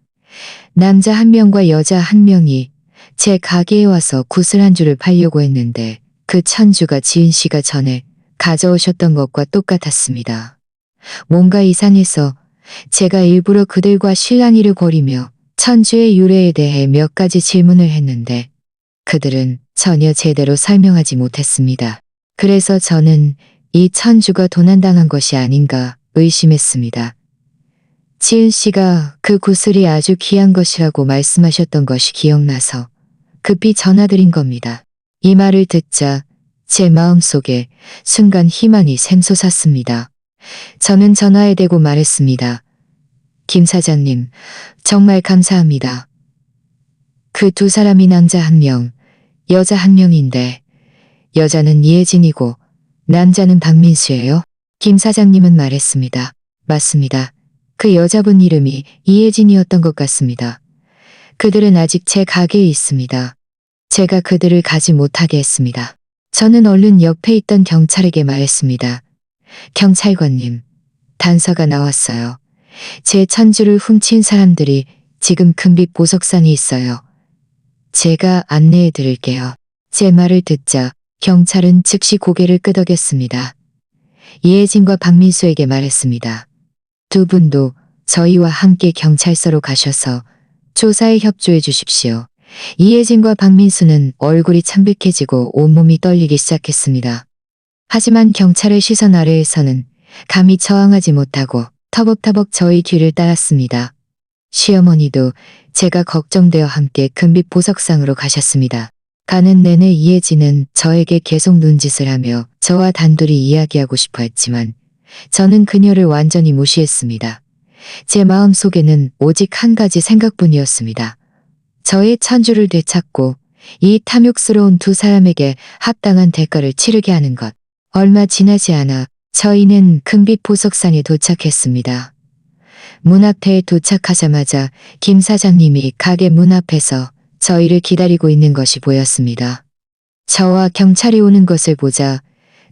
남자 한 명과 여자 한 명이 제 가게에 와서 구슬 한 줄을 팔려고 했는데 그 천주가 지은 씨가 전에 가져오셨던 것과 똑같았습니다. 뭔가 이상해서 제가 일부러 그들과 실랑이를 벌이며 천주의 유래에 대해 몇 가지 질문을 했는데 그들은 전혀 제대로 설명하지 못했습니다. 그래서 저는 이 천주가 도난당한 것이 아닌가 의심했습니다. 지은 씨가 그 구슬이 아주 귀한 것이라고 말씀하셨던 것이 기억나서 급히 전화드린 겁니다. 이 말을 듣자 제 마음속에 순간 희망이 샘솟았습니다. 저는 전화에 대고 말했습니다. 김 사장님, 정말 감사합니다. 그 두 사람이 남자 한 명, 여자 한 명인데 여자는 이혜진이고 남자는 박민수예요. 김 사장님은 말했습니다. 맞습니다. 그 여자분 이름이 이혜진이었던 것 같습니다. 그들은 아직 제 가게에 있습니다. 제가 그들을 가지 못하게 했습니다. 저는 얼른 옆에 있던 경찰에게 말했습니다. 경찰관님, 단서가 나왔어요. 제 천주를 훔친 사람들이 지금 금빛 보석상에 있어요. 제가 안내해 드릴게요. 제 말을 듣자 경찰은 즉시 고개를 끄덕였습니다. 이혜진과 박민수에게 말했습니다. 두 분도 저희와 함께 경찰서로 가셔서 조사에 협조해 주십시오. 이혜진과 박민수는 얼굴이 창백해지고 온몸이 떨리기 시작했습니다. 하지만 경찰의 시선 아래에서는 감히 저항하지 못하고 터벅터벅 저희 뒤를 따랐습니다. 시어머니도 제가 걱정되어 함께 금빛 보석상으로 가셨습니다. 가는 내내 이혜진은 저에게 계속 눈짓을 하며 저와 단둘이 이야기하고 싶어 했지만 저는 그녀를 완전히 무시했습니다. 제 마음속에는 오직 한 가지 생각뿐이었습니다. 저의 천주를 되찾고 이 탐욕스러운 두 사람에게 합당한 대가를 치르게 하는 것. 얼마 지나지 않아 저희는 금빛 보석상에 도착했습니다. 문 앞에 도착하자마자 김 사장님이 가게 문 앞에서 저희를 기다리고 있는 것이 보였습니다. 저와 경찰이 오는 것을 보자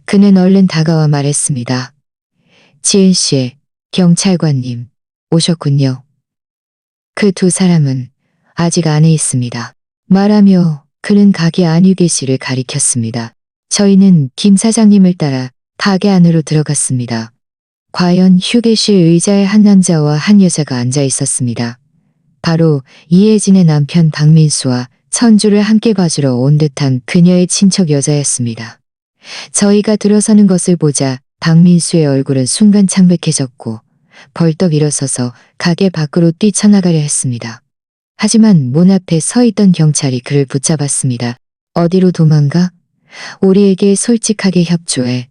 그는 얼른 다가와 말했습니다. 지은 씨, 경찰관님, 오셨군요. 그 두 사람은 아직 안에 있습니다. 말하며 그는 가게 안유계실을 가리켰습니다. 저희는 김 사장님을 따라 가게 안으로 들어갔습니다. 과연 휴게실 의자에 한 남자와 한 여자가 앉아 있었습니다. 바로 이혜진의 남편 박민수와 천주를 함께 봐주러 온 듯한 그녀의 친척 여자였습니다. 저희가 들어서는 것을 보자 박민수의 얼굴은 순간 창백해졌고 벌떡 일어서서 가게 밖으로 뛰쳐나가려 했습니다. 하지만 문 앞에 서 있던 경찰이 그를 붙잡았습니다. 어디로 도망가? 우리에게 솔직하게 협조해.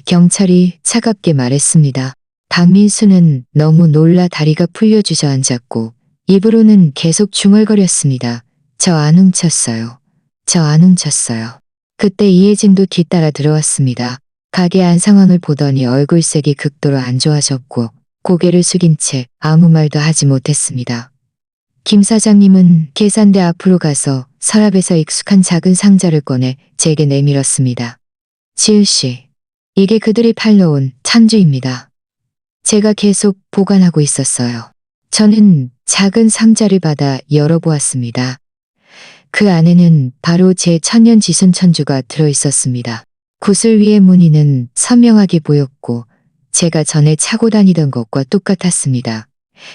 경찰이 차갑게 말했습니다. 박민수는 너무 놀라 다리가 풀려 주저앉았고 입으로는 계속 중얼거렸습니다. 저 안 훔쳤어요. 저 안 훔쳤어요. 그때 이혜진도 뒤따라 들어왔습니다. 가게 안 상황을 보더니 얼굴색이 극도로 안 좋아졌고 고개를 숙인 채 아무 말도 하지 못했습니다. 김 사장님은 계산대 앞으로 가서 서랍에서 익숙한 작은 상자를 꺼내 제게 내밀었습니다. 지은 씨, 이게 그들이 팔러온 천주입니다. 제가 계속 보관하고 있었어요. 저는 작은 상자를 받아 열어보았습니다. 그 안에는 바로 제 천년지순 천주가 들어있었습니다. 구슬 위의 무늬는 선명하게 보였고 제가 전에 차고 다니던 것과 똑같았습니다.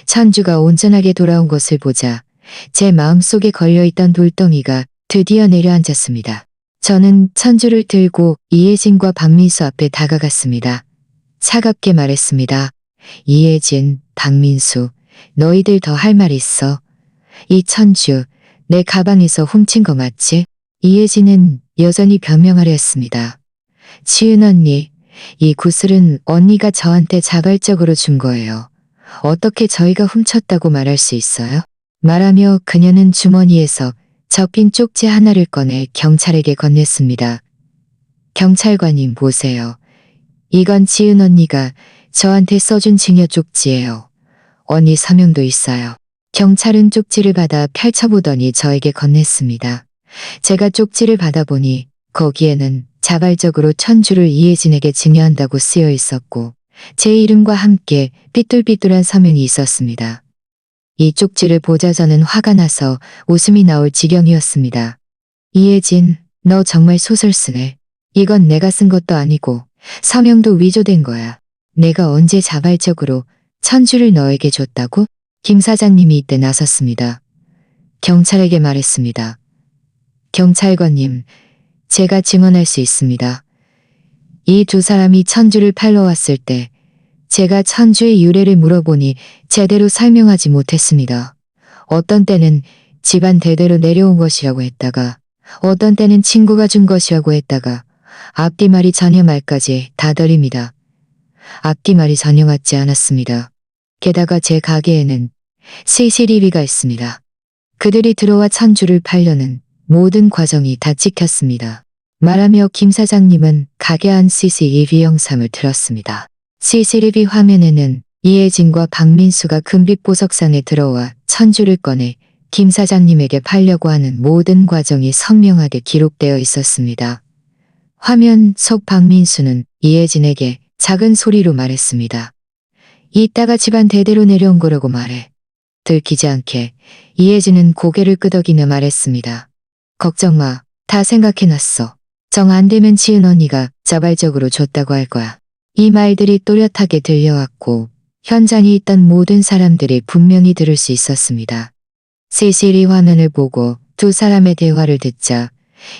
천주가 온전하게 돌아온 것을 보자 제 마음속에 걸려있던 돌덩이가 드디어 내려앉았습니다. 저는 천주를 들고 이혜진과 박민수 앞에 다가갔습니다. 차갑게 말했습니다. 이혜진, 박민수, 너희들 더 할 말 있어. 이 천주, 내 가방에서 훔친 거 맞지? 이혜진은 여전히 변명하려 했습니다. 지은 언니, 이 구슬은 언니가 저한테 자발적으로 준 거예요. 어떻게 저희가 훔쳤다고 말할 수 있어요? 말하며 그녀는 주머니에서 접힌 쪽지 하나를 꺼내 경찰에게 건넸습니다. 경찰관님 보세요. 이건 지은 언니가 저한테 써준 증여 쪽지예요. 언니 서명도 있어요. 경찰은 쪽지를 받아 펼쳐보더니 저에게 건넸습니다. 제가 쪽지를 받아보니 거기에는 자발적으로 천주를 이혜진에게 증여한다고 쓰여 있었고 제 이름과 함께 삐뚤삐뚤한 서명이 있었습니다. 이 쪽지를 보자 저는 화가 나서 웃음이 나올 지경이었습니다. 이혜진, 너 정말 소설 쓰네. 이건 내가 쓴 것도 아니고 서명도 위조된 거야. 내가 언제 자발적으로 천주를 너에게 줬다고? 김 사장님이 이때 나섰습니다. 경찰에게 말했습니다. 경찰관님, 제가 증언할 수 있습니다. 이 두 사람이 천주를 팔러 왔을 때 제가 천주의 유래를 물어보니 제대로 설명하지 못했습니다. 어떤 때는 집안 대대로 내려온 것이라고 했다가 어떤 때는 친구가 준 것이라고 했다가 앞뒤말이 전혀 말까지 다더립니다. 앞뒤말이 전혀 맞지 않았습니다. 게다가 제 가게에는 CCTV가 있습니다. 그들이 들어와 천주를 팔려는 모든 과정이 다 찍혔습니다. 말하며 김 사장님은 가게 안 CCTV 영상을 틀었습니다. CCTV 화면에는 이혜진과 박민수가 금빛 보석상에 들어와 천주를 꺼내 김 사장님에게 팔려고 하는 모든 과정이 선명하게 기록되어 있었습니다. 화면 속 박민수는 이혜진에게 작은 소리로 말했습니다. 이따가 집안 대대로 내려온 거라고 말해. 들키지 않게 이혜진은 고개를 끄덕이며 말했습니다. 걱정 마. 다 생각해놨어. 정 안 되면 지은 언니가 자발적으로 줬다고 할 거야. 이 말들이 또렷하게 들려왔고 현장에 있던 모든 사람들이 분명히 들을 수 있었습니다. CCTV 화면을 보고 두 사람의 대화를 듣자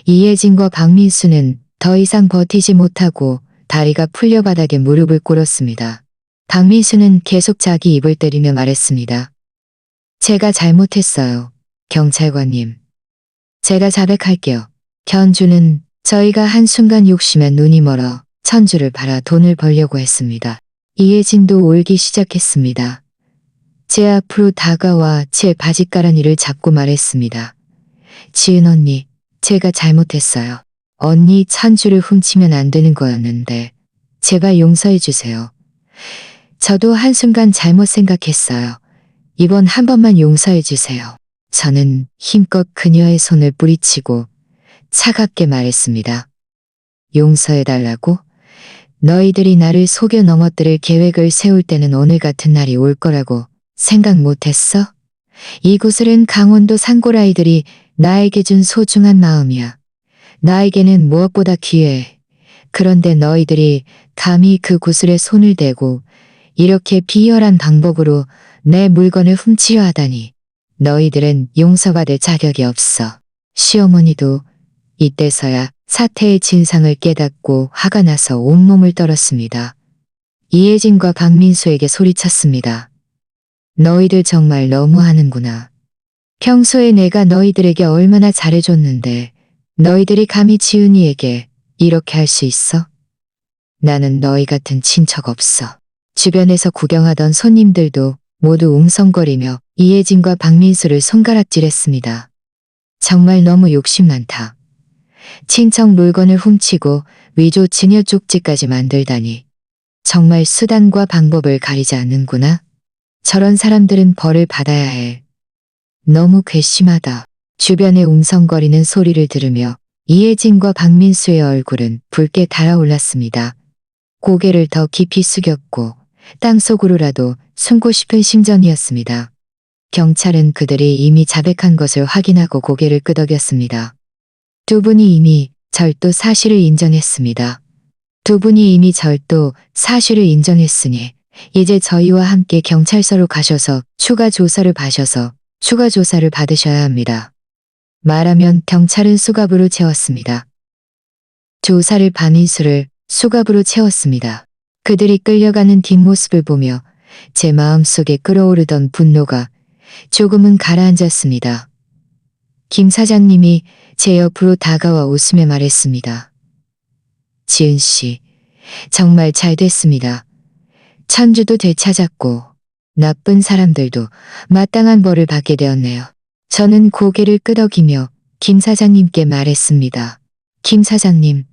이혜진과 박민수는 더 이상 버티지 못하고 다리가 풀려 바닥에 무릎을 꿇었습니다. 박민수는 계속 자기 입을 때리며 말했습니다. 제가 잘못했어요. 경찰관님. 제가 자백할게요. 견주는 저희가 한순간 욕심에 눈이 멀어 천주를 팔아 돈을 벌려고 했습니다. 이혜진도 울기 시작했습니다. 제 앞으로 다가와 제 바짓가랑이를 잡고 말했습니다. 지은 언니, 제가 잘못했어요. 언니 천주를 훔치면 안 되는 거였는데 제발 용서해 주세요. 저도 한순간 잘못 생각했어요. 이번 한 번만 용서해 주세요. 저는 힘껏 그녀의 손을 뿌리치고 차갑게 말했습니다. 용서해달라고? 너희들이 나를 속여 넘어뜨릴 계획을 세울 때는 오늘 같은 날이 올 거라고 생각 못했어? 이 구슬은 강원도 산골아이들이 나에게 준 소중한 마음이야. 나에게는 무엇보다 귀해. 그런데 너희들이 감히 그 구슬에 손을 대고 이렇게 비열한 방법으로 내 물건을 훔치려 하다니. 너희들은 용서받을 자격이 없어. 시어머니도 이때서야 사태의 진상을 깨닫고 화가 나서 온몸을 떨었습니다. 이혜진과 박민수에게 소리쳤습니다. 너희들 정말 너무하는구나. 평소에 내가 너희들에게 얼마나 잘해줬는데 너희들이 감히 지은이에게 이렇게 할 수 있어? 나는 너희 같은 친척 없어. 주변에서 구경하던 손님들도 모두 웅성거리며 이혜진과 박민수를 손가락질했습니다. 정말 너무 욕심 많다. 친척 물건을 훔치고 위조 증여 쪽지까지 만들다니. 정말 수단과 방법을 가리지 않는구나. 저런 사람들은 벌을 받아야 해. 너무 괘씸하다. 주변의 웅성거리는 소리를 들으며 이혜진과 박민수의 얼굴은 붉게 달아올랐습니다. 고개를 더 깊이 숙였고 땅속으로라도 숨고 싶은 심정이었습니다. 경찰은 그들이 이미 자백한 것을 확인하고 고개를 끄덕였습니다. 두 분이 이미 절도 사실을 인정했습니다. 두 분이 이미 절도 사실을 인정했으니 이제 저희와 함께 경찰서로 가셔서 추가 조사를 받으셔야 합니다. 말하면 경찰은 수갑으로 채웠습니다. 조사를 박민수를 수갑으로 채웠습니다. 그들이 끌려가는 뒷모습을 보며 제 마음속에 끓어오르던 분노가 조금은 가라앉았습니다. 김 사장님이 제 옆으로 다가와 웃으며 말했습니다. 지은 씨, 정말 잘 됐습니다. 천주도 되찾았고 나쁜 사람들도 마땅한 벌을 받게 되었네요. 저는 고개를 끄덕이며 김 사장님께 말했습니다. 김 사장님,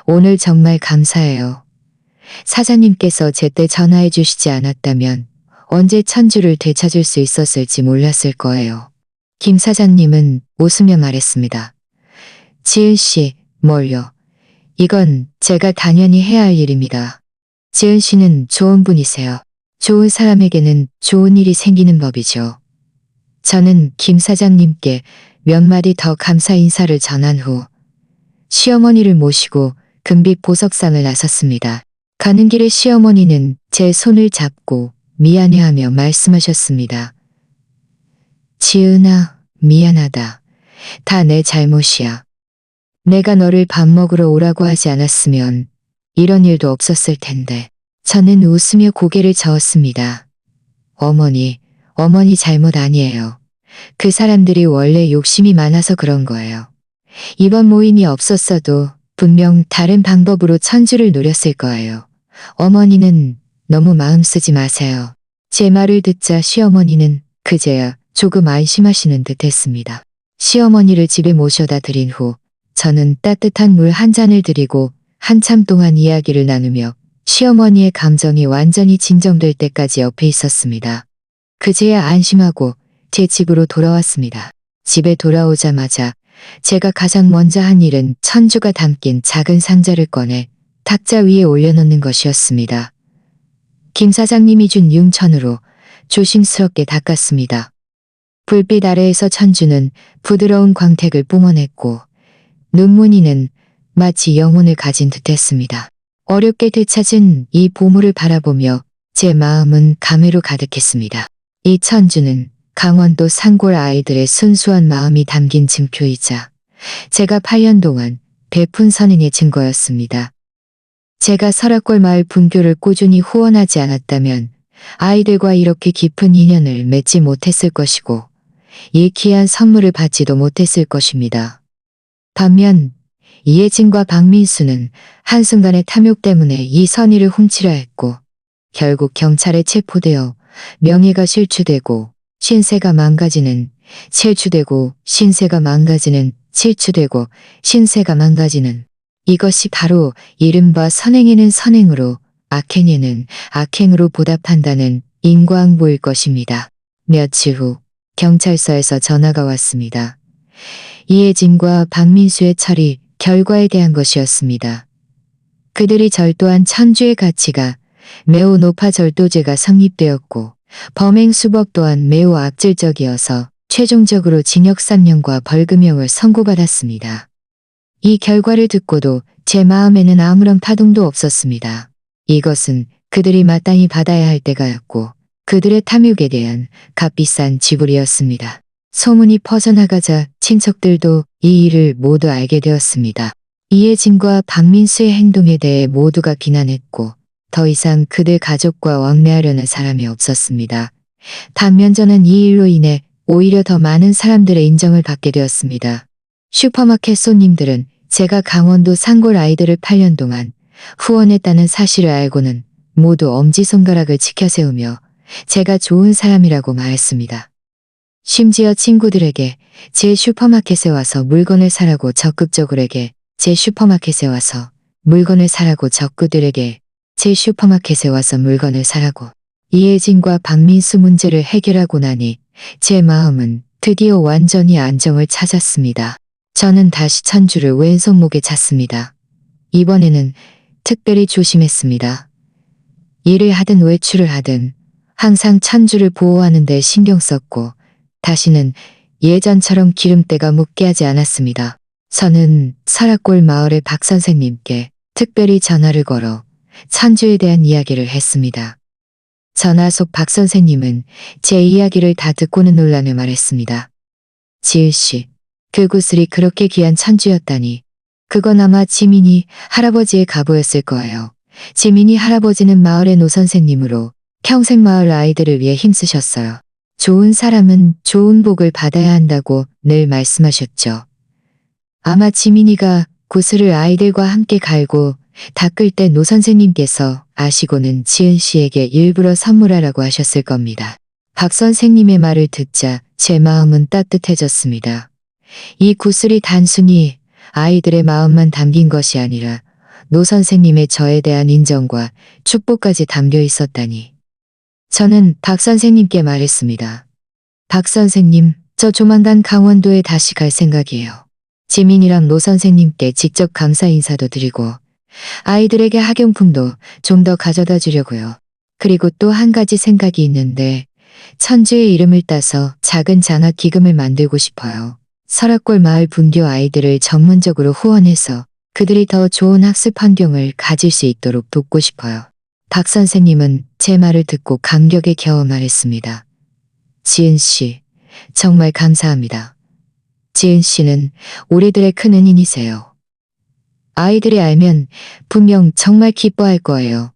오늘 정말 감사해요. 사장님께서 제때 전화해 주시지 않았다면 언제 천주를 되찾을 수 있었을지 몰랐을 거예요. 김 사장님은 웃으며 말했습니다. 지은 씨, 뭘요? 이건 제가 당연히 해야 할 일입니다. 지은 씨는 좋은 분이세요. 좋은 사람에게는 좋은 일이 생기는 법이죠. 저는 김 사장님께 몇 마디 더 감사 인사를 전한 후 시어머니를 모시고 금빛 보석상을 나섰습니다. 가는 길에 시어머니는 제 손을 잡고 미안해하며 말씀하셨습니다. 지은아, 미안하다. 다 내 잘못이야. 내가 너를 밥 먹으러 오라고 하지 않았으면 이런 일도 없었을 텐데. 저는 웃으며 고개를 저었습니다. 어머니 잘못 아니에요. 그 사람들이 원래 욕심이 많아서 그런 거예요. 이번 모임이 없었어도 분명 다른 방법으로 천주를 노렸을 거예요. 어머니는 너무 마음 쓰지 마세요. 제 말을 듣자 시어머니는 그제야 조금 안심하시는 듯 했습니다. 시어머니를 집에 모셔다 드린 후 저는 따뜻한 물 한 잔을 드리고 한참 동안 이야기를 나누며 시어머니의 감정이 완전히 진정될 때까지 옆에 있었습니다. 그제야 안심하고 제 집으로 돌아왔습니다. 집에 돌아오자마자 제가 가장 먼저 한 일은 천주가 담긴 작은 상자를 꺼내 탁자 위에 올려놓는 것이었습니다. 김 사장님이 준 융천으로 조심스럽게 닦았습니다. 불빛 아래에서 천주는 부드러운 광택을 뿜어냈고 눈무늬는 마치 영혼을 가진 듯했습니다. 어렵게 되찾은 이 보물을 바라보며 제 마음은 감회로 가득했습니다. 이 천주는 강원도 산골 아이들의 순수한 마음이 담긴 증표이자 제가 8년 동안 베푼 선행의 증거였습니다. 제가 설악골 마을 분교를 꾸준히 후원하지 않았다면 아이들과 이렇게 깊은 인연을 맺지 못했을 것이고 이 귀한 선물을 받지도 못했을 것입니다. 반면 이혜진과 박민수는 한순간의 탐욕 때문에 이 선의를 훔치려 했고 결국 경찰에 체포되어 명예가 실추되고 신세가 망가지는 실추되고 신세가 망가지는 실추되고 신세가 망가지는 이것이 바로 이른바 선행에는 선행으로 악행에는 악행으로 보답한다는 인과응보일 것입니다. 며칠 후 경찰서에서 전화가 왔습니다. 이혜진과 박민수의 처리 결과에 대한 것이었습니다. 그들이 절도한 천주의 가치가 매우 높아 절도죄가 성립되었고 범행 수법 또한 매우 악질적이어서 최종적으로 징역 3년과 벌금형을 선고받았습니다. 이 결과를 듣고도 제 마음에는 아무런 파동도 없었습니다. 이것은 그들이 마땅히 받아야 할 때가였고 그들의 탐욕에 대한 값비싼 지불이었습니다. 소문이 퍼져나가자 친척들도 이 일을 모두 알게 되었습니다. 이혜진과 박민수의 행동에 대해 모두가 비난했고 더 이상 그들 가족과 왕래하려는 사람이 없었습니다. 반면 저는 이 일로 인해 오히려 더 많은 사람들의 인정을 받게 되었습니다. 슈퍼마켓 손님들은 제가 강원도 산골 아이들을 8년 동안 후원했다는 사실을 알고는 모두 엄지손가락을 치켜세우며 제가 좋은 사람이라고 말했습니다. 심지어 친구들에게 제 슈퍼마켓에 와서 물건을 사라고 적극적으로에게 제 슈퍼마켓에 와서 물건을 사라고 적그들에게 제 슈퍼마켓에 와서 물건을 사라고 이혜진과 박민수 문제를 해결하고 나니 제 마음은 드디어 완전히 안정을 찾았습니다. 저는 다시 천주를 왼손목에 찼습니다. 이번에는 특별히 조심했습니다. 일을 하든 외출을 하든 항상 천주를 보호하는 데 신경 썼고 다시는 예전처럼 기름때가 묻게 하지 않았습니다. 저는 설악골 마을의 박 선생님께 특별히 전화를 걸어 천주에 대한 이야기를 했습니다. 전화 속 박 선생님은 제 이야기를 다 듣고는 놀라며 말했습니다. 지은 씨, 그 구슬이 그렇게 귀한 천주였다니. 그건 아마 지민이 할아버지의 가보였을 거예요. 지민이 할아버지는 마을의 노선생님으로 평생 마을 아이들을 위해 힘쓰셨어요. 좋은 사람은 좋은 복을 받아야 한다고 늘 말씀하셨죠. 아마 지민이가 구슬을 아이들과 함께 갈고 닦을 때 노선생님께서 아시고는 지은 씨에게 일부러 선물하라고 하셨을 겁니다. 박 선생님의 말을 듣자 제 마음은 따뜻해졌습니다. 이 구슬이 단순히 아이들의 마음만 담긴 것이 아니라 노 선생님의 저에 대한 인정과 축복까지 담겨 있었다니. 저는 박 선생님께 말했습니다. 박 선생님, 저 조만간 강원도에 다시 갈 생각이에요. 지민이랑 노 선생님께 직접 감사 인사도 드리고 아이들에게 학용품도 좀 더 가져다 주려고요. 그리고 또 한 가지 생각이 있는데 천주의 이름을 따서 작은 장학 기금을 만들고 싶어요. 설악골 마을 분교 아이들을 전문적으로 후원해서 그들이 더 좋은 학습 환경을 가질 수 있도록 돕고 싶어요. 박 선생님은 제 말을 듣고 감격에 겨워 말했습니다. 지은 씨, 정말 감사합니다. 지은 씨는 우리들의 큰 은인이세요. 아이들이 알면 분명 정말 기뻐할 거예요.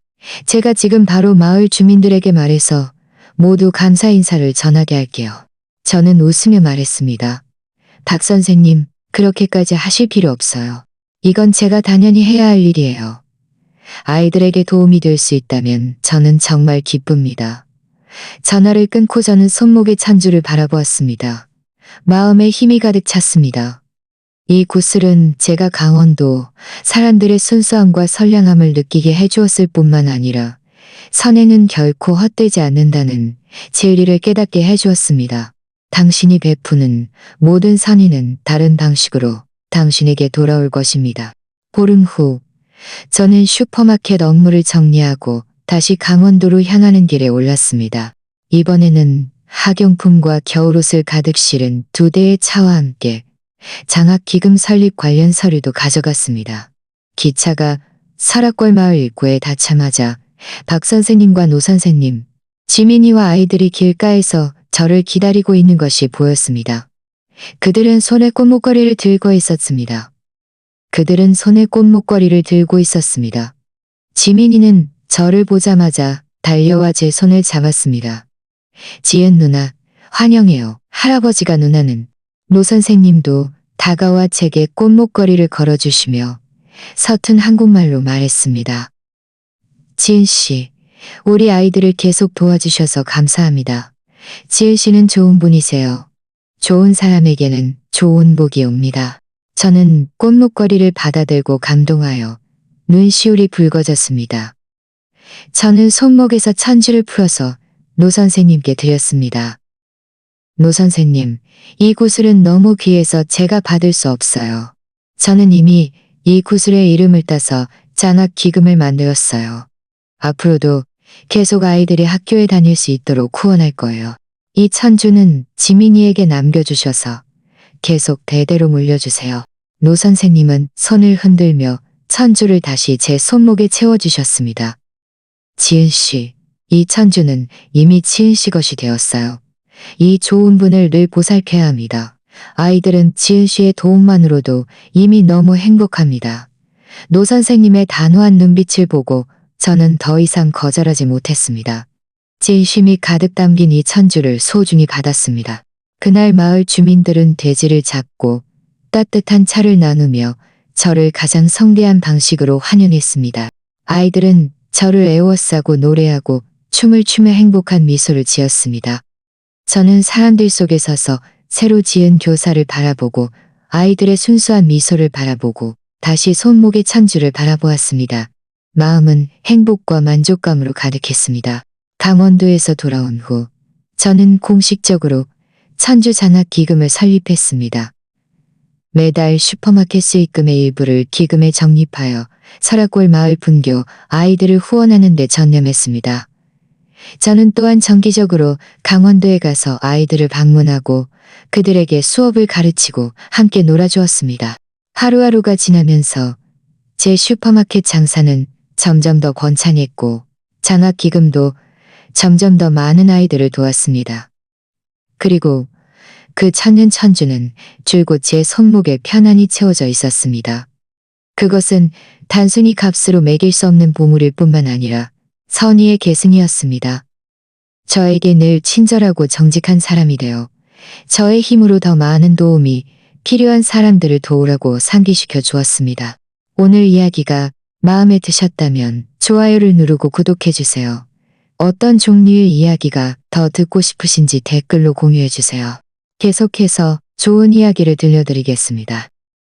제가 지금 바로 마을 주민들에게 말해서 모두 감사 인사를 전하게 할게요. 저는 웃으며 말했습니다. 박 선생님, 그렇게까지 하실 필요 없어요. 이건 제가 당연히 해야 할 일이에요. 아이들에게 도움이 될 수 있다면 저는 정말 기쁩니다. 전화를 끊고 저는 손목의 천주를 바라보았습니다. 마음에 힘이 가득 찼습니다. 이 구슬은 제가 강원도 사람들의 순수함과 선량함을 느끼게 해주었을 뿐만 아니라 선행은 결코 헛되지 않는다는 진리를 깨닫게 해주었습니다. 당신이 베푸는 모든 선의는 다른 방식으로 당신에게 돌아올 것입니다. 보름 후 저는 슈퍼마켓 업무를 정리하고 다시 강원도로 향하는 길에 올랐습니다. 이번에는 학용품과 겨울옷을 가득 실은 2대의 차와 함께 장학기금 설립 관련 서류도 가져갔습니다. 기차가 설악골 마을 입구에 닿자마자 박 선생님과 노 선생님, 지민이와 아이들이 길가에서 저를 기다리고 있는 것이 보였습니다. 그들은 손에 꽃목걸이를 들고 있었습니다. 지민이는 저를 보자마자 달려와 제 손을 잡았습니다. 지은 누나, 환영해요. 할아버지가 누나는. 노 선생님도 다가와 제게 꽃목걸이를 걸어주시며 서툰 한국말로 말했습니다. 지은 씨, 우리 아이들을 계속 도와주셔서 감사합니다. 지은 씨는 좋은 분이세요. 좋은 사람에게는 좋은 복이 옵니다. 저는 꽃목걸이를 받아들고 감동하여 눈시울이 붉어졌습니다. 저는 손목에서 천주를 풀어서 노 선생님께 드렸습니다. 노 선생님, 이 구슬은 너무 귀해서 제가 받을 수 없어요. 저는 이미 이 구슬의 이름을 따서 장학 기금을 만들었어요. 앞으로도 계속 아이들이 학교에 다닐 수 있도록 후원할 거예요. 이 천주는 지민이에게 남겨주셔서 계속 대대로 물려주세요. 노 선생님은 손을 흔들며 천주를 다시 제 손목에 채워주셨습니다. 지은 씨, 이 천주는 이미 지은 씨 것이 되었어요. 이 좋은 분을 늘 보살펴야 합니다. 아이들은 지은 씨의 도움만으로도 이미 너무 행복합니다. 노 선생님의 단호한 눈빛을 보고 저는 더 이상 거절하지 못했습니다. 진심이 가득 담긴 이 천주를 소중히 받았습니다. 그날 마을 주민들은 돼지를 잡고 따뜻한 차를 나누며 저를 가장 성대한 방식으로 환영했습니다. 아이들은 저를 애워싸고 노래하고 춤을 추며 행복한 미소를 지었습니다. 저는 사람들 속에 서서 새로 지은 교사를 바라보고 아이들의 순수한 미소를 바라보고 다시 손목의 천주를 바라보았습니다. 마음은 행복과 만족감으로 가득했습니다. 강원도에서 돌아온 후 저는 공식적으로 천주 장학 기금을 설립했습니다. 매달 슈퍼마켓 수익금의 일부를 기금에 적립하여 설악골 마을 분교 아이들을 후원하는 데 전념했습니다. 저는 또한 정기적으로 강원도에 가서 아이들을 방문하고 그들에게 수업을 가르치고 함께 놀아주었습니다. 하루하루가 지나면서 제 슈퍼마켓 장사는 점점 더 번창했고 장학기금도 점점 더 많은 아이들을 도왔습니다. 그리고 그 천년 천주는 줄곧 제 손목에 편안히 채워져 있었습니다. 그것은 단순히 값으로 매길 수 없는 보물일 뿐만 아니라 선의의 계승이었습니다. 저에게 늘 친절하고 정직한 사람이 되어 저의 힘으로 더 많은 도움이 필요한 사람들을 도우라고 상기시켜 주었습니다. 오늘 이야기가 마음에 드셨다면 좋아요를 누르고 구독해주세요. 어떤 종류의 이야기가 더 듣고 싶으신지 댓글로 공유해주세요. 계속해서 좋은 이야기를 들려드리겠습니다.